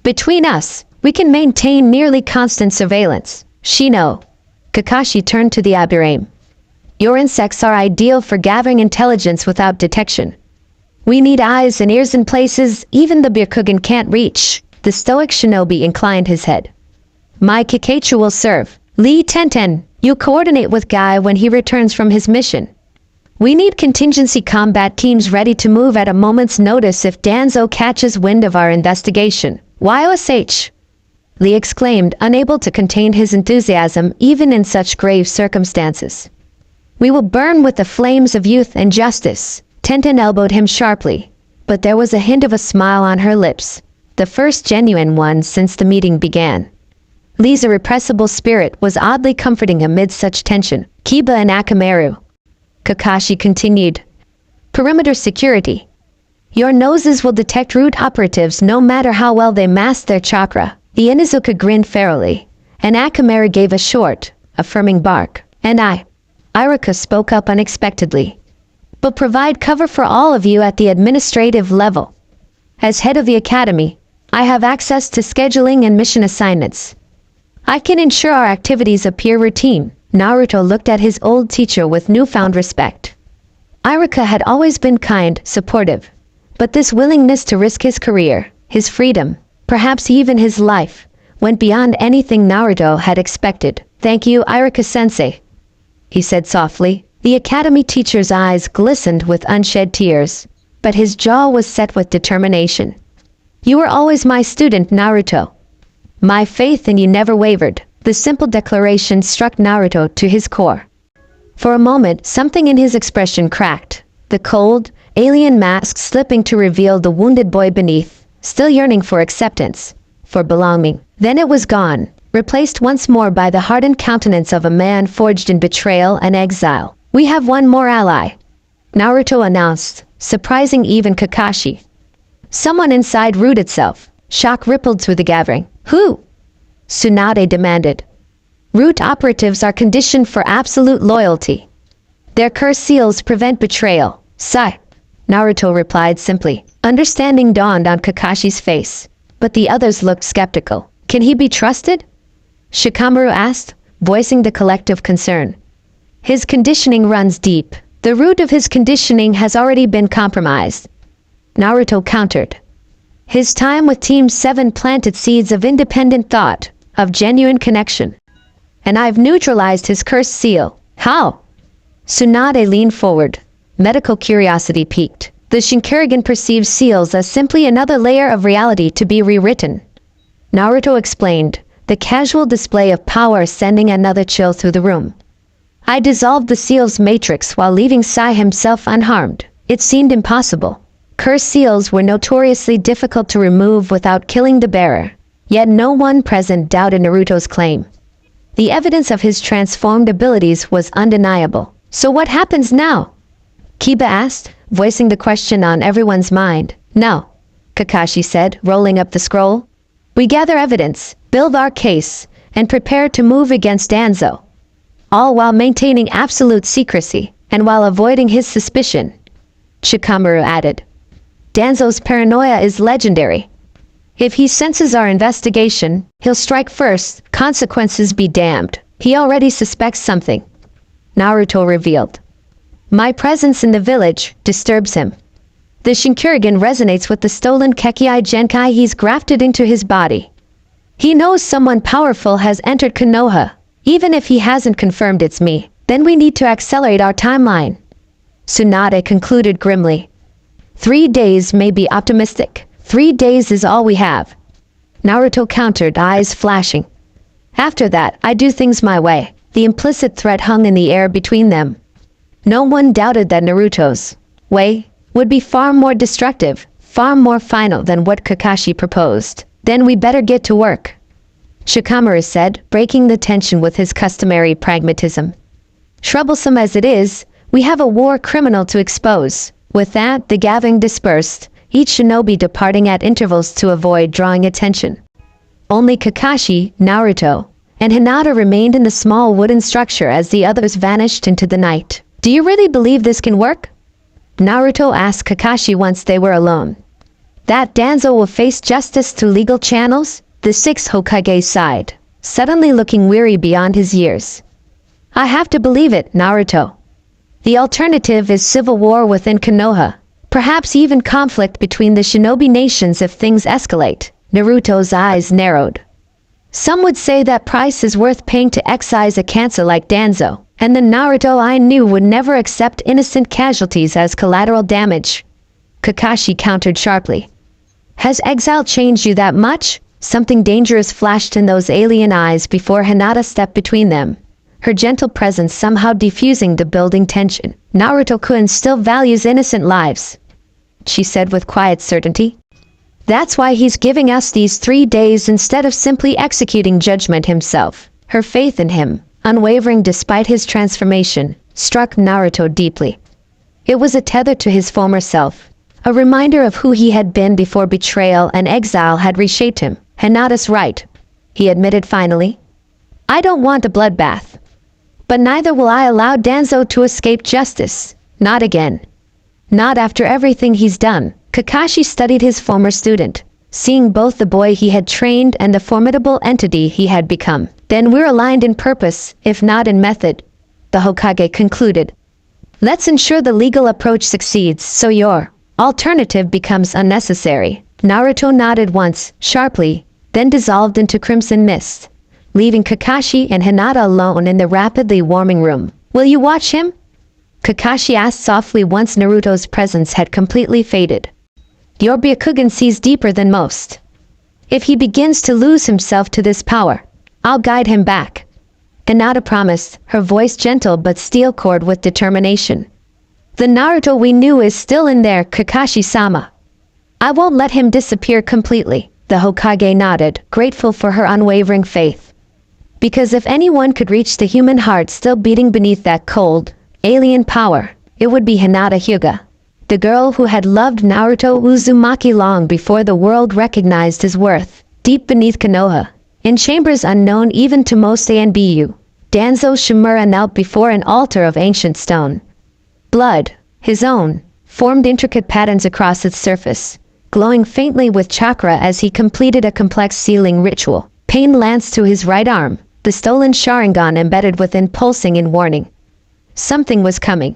Between us, we can maintain nearly constant surveillance. Shino. Kakashi turned to the Aburame. Your insects are ideal for gathering intelligence without detection. We need eyes and ears in places even the Byakugan can't reach. The stoic shinobi inclined his head. My Kakachu will serve. Lee Tenten, you coordinate with Guy when he returns from his mission. We need contingency combat teams ready to move at a moment's notice if Danzo catches wind of our investigation. YOSH! Lee exclaimed, unable to contain his enthusiasm even in such grave circumstances. We will burn with the flames of youth and justice. Tenten elbowed him sharply, but there was a hint of a smile on her lips, the first genuine one since the meeting began. Lee's irrepressible spirit was oddly comforting amid such tension. Kiba and Akamaru. Kakashi continued. Perimeter security. Your noses will detect root operatives no matter how well they mask their chakra. The Inuzuka grinned ferally, and Akamaru gave a short, affirming bark. And Iruka spoke up unexpectedly. But provide cover for all of you at the administrative level. As head of the academy, I have access to scheduling and mission assignments. I can ensure our activities appear routine. Naruto looked at his old teacher with newfound respect. Iruka had always been kind, supportive, but this willingness to risk his career, his freedom, perhaps even his life, went beyond anything Naruto had expected. Thank you, Iruka-sensei, he said softly. The academy teacher's eyes glistened with unshed tears, but his jaw was set with determination. You were always my student, Naruto. My faith in you never wavered. The simple declaration struck Naruto to his core. For a moment, something in his expression cracked, the cold, alien mask slipping to reveal the wounded boy beneath, still yearning for acceptance, for belonging. Then it was gone, replaced once more by the hardened countenance of a man forged in betrayal and exile. We have one more ally, Naruto announced, surprising even Kakashi. Someone inside Root itself. Shock rippled through the gathering. Who? Tsunade demanded. Root operatives are conditioned for absolute loyalty. Their curse seals prevent betrayal. Sigh. Naruto replied simply. Understanding dawned on Kakashi's face, but the others looked skeptical. Can he be trusted? Shikamaru asked, voicing the collective concern. His conditioning runs deep. The root of his conditioning has already been compromised. Naruto countered. His time with Team 7 planted seeds of independent thought, of genuine connection. And I've neutralized his cursed seal. How? Tsunade leaned forward. Medical curiosity piqued. The Shinkarigin perceives seals as simply another layer of reality to be rewritten. Naruto explained, the casual display of power sending another chill through the room. I dissolved the seal's matrix while leaving Sai himself unharmed. It seemed impossible. Cursed seals were notoriously difficult to remove without killing the bearer. Yet no one present doubted Naruto's claim. The evidence of his transformed abilities was undeniable. So what happens now? Kiba asked, voicing the question on everyone's mind. No, Kakashi said, rolling up the scroll. We gather evidence, build our case, and prepare to move against Danzo. All while maintaining absolute secrecy, and while avoiding his suspicion. Shikamaru added. Danzo's paranoia is legendary. If he senses our investigation, he'll strike first, consequences be damned. He already suspects something. Naruto revealed. My presence in the village disturbs him. The Shinkarigin resonates with the stolen Kekkei Genkai he's grafted into his body. He knows someone powerful has entered Konoha. Even if he hasn't confirmed it's me, then we need to accelerate our timeline. Tsunade concluded grimly. 3 days may be optimistic. 3 days is all we have. Naruto countered, eyes flashing. After that, I do things my way. The implicit threat hung in the air between them. No one doubted that Naruto's way would be far more destructive, far more final than what Kakashi proposed. Then we better get to work, Shikamaru said, breaking the tension with his customary pragmatism. Troublesome as it is, we have a war criminal to expose. With that, the gathering dispersed, each shinobi departing at intervals to avoid drawing attention. Only Kakashi, Naruto, and Hinata remained in the small wooden structure as the others vanished into the night. Do you really believe this can work? Naruto asked Kakashi once they were alone. That Danzo will face justice through legal channels? The sixth Hokage sighed, suddenly looking weary beyond his years. I have to believe it, Naruto. The alternative is civil war within Konoha, perhaps even conflict between the shinobi nations if things escalate. Naruto's eyes narrowed. Some would say that price is worth paying to excise a cancer like Danzo, and the Naruto I knew would never accept innocent casualties as collateral damage. Kakashi countered sharply. Has exile changed you that much? Something dangerous flashed in those alien eyes before Hinata stepped between them, her gentle presence somehow diffusing the building tension. Naruto-kun still values innocent lives, she said with quiet certainty. That's why he's giving us these 3 days instead of simply executing judgment himself. Her faith in him, unwavering despite his transformation, struck Naruto deeply. It was a tether to his former self, a reminder of who he had been before betrayal and exile had reshaped him. Hinata's right, he admitted finally. I don't want a bloodbath. But neither will I allow Danzo to escape justice. Not again. Not after everything he's done. Kakashi studied his former student, seeing both the boy he had trained and the formidable entity he had become. Then we're aligned in purpose, if not in method, the Hokage concluded. Let's ensure the legal approach succeeds so your alternative becomes unnecessary. Naruto nodded once, sharply, then dissolved into crimson mist, leaving Kakashi and Hinata alone in the rapidly warming room. Will you watch him? Kakashi asked softly once Naruto's presence had completely faded. Your Byakugan sees deeper than most. If he begins to lose himself to this power, I'll guide him back. Hinata promised, her voice gentle but steel-cored with determination. The Naruto we knew is still in there, Kakashi-sama. I won't let him disappear completely. The Hokage nodded, grateful for her unwavering faith. Because if anyone could reach the human heart still beating beneath that cold, alien power, it would be Hinata Hyuga, the girl who had loved Naruto Uzumaki long before the world recognized his worth. Deep beneath Konoha, in chambers unknown even to most ANBU, Danzo Shimura knelt before an altar of ancient stone. Blood, his own, formed intricate patterns across its surface, glowing faintly with chakra as he completed a complex sealing ritual. Pain lanced through his right arm, the stolen Sharingan embedded within pulsing in warning. Something was coming.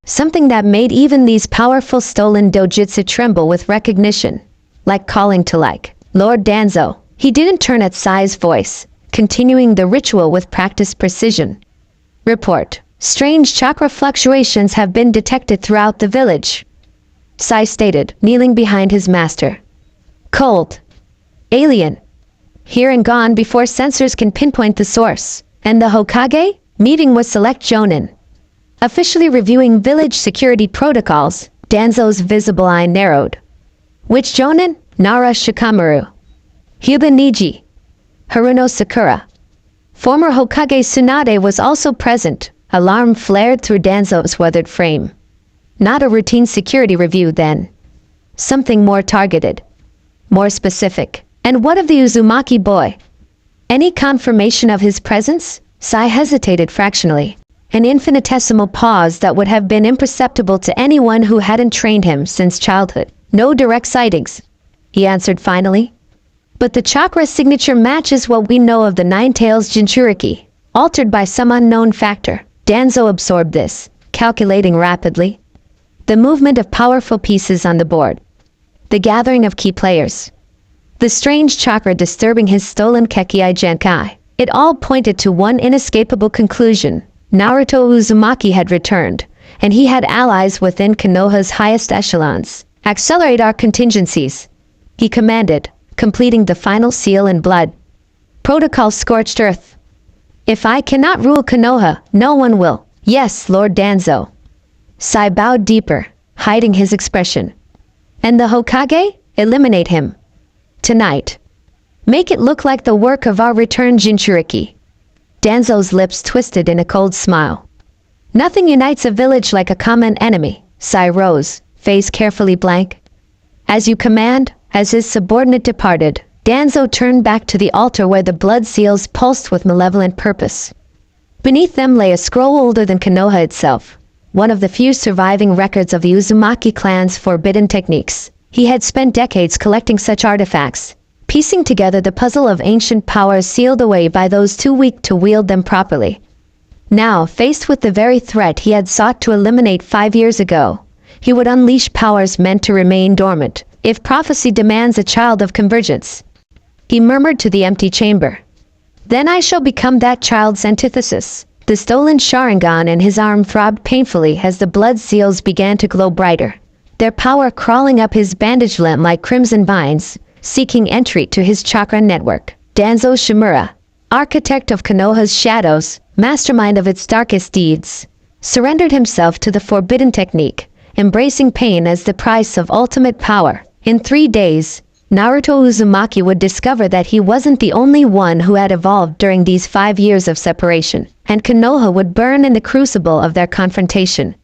Something that made even these powerful stolen dojutsu tremble with recognition, like calling to like. Lord Danzo. He didn't turn at Sai's voice, continuing the ritual with practiced precision. Report. Strange chakra fluctuations have been detected throughout the village, Sai stated, kneeling behind his master. Cold. Alien. Here and gone before sensors can pinpoint the source. And the Hokage? Meeting with select Jonin. Officially reviewing village security protocols, Danzo's visible eye narrowed. Which Jonin? Nara Shikamaru. Hyuga Niji. Haruno Sakura. Former Hokage Tsunade was also present. Alarm flared through Danzo's weathered frame. Not a routine security review then. Something more targeted. More specific. And what of the Uzumaki boy? Any confirmation of his presence? Sai hesitated fractionally. An infinitesimal pause that would have been imperceptible to anyone who hadn't trained him since childhood. No direct sightings, he answered finally. But the chakra signature matches what we know of the Nine-Tails Jinchuriki, altered by some unknown factor. Danzo absorbed this, calculating rapidly. The movement of powerful pieces on the board. The gathering of key players. The strange chakra disturbing his stolen Kekkei Genkai. It all pointed to one inescapable conclusion. Naruto Uzumaki had returned, and he had allies within Konoha's highest echelons. Accelerate our contingencies, he commanded, completing the final seal in blood. Protocol scorched earth. If I cannot rule Konoha, no one will. Yes, Lord Danzo. Sai bowed deeper, hiding his expression. And the Hokage? Eliminate him. Tonight. Make it look like the work of our returned Jinchuriki. Danzo's lips twisted in a cold smile. Nothing unites a village like a common enemy. Sai rose, face carefully blank. As you command. As his subordinate departed, Danzo turned back to the altar where the blood seals pulsed with malevolent purpose. Beneath them lay a scroll older than Konoha itself, one of the few surviving records of the Uzumaki clan's forbidden techniques. He had spent decades collecting such artifacts, piecing together the puzzle of ancient powers sealed away by those too weak to wield them properly. Now, faced with the very threat he had sought to eliminate 5 years ago, he would unleash powers meant to remain dormant. If prophecy demands a child of convergence, he murmured to the empty chamber, then I shall become that child's antithesis. The stolen Sharingan in his arm throbbed painfully as the blood seals began to glow brighter, their power crawling up his bandaged limb like crimson vines, seeking entry to his chakra network. Danzo Shimura, architect of Konoha's shadows, mastermind of its darkest deeds, surrendered himself to the forbidden technique, embracing pain as the price of ultimate power. In 3 days, Naruto Uzumaki would discover that he wasn't the only one who had evolved during these 5 years of separation, and Konoha would burn in the crucible of their confrontation.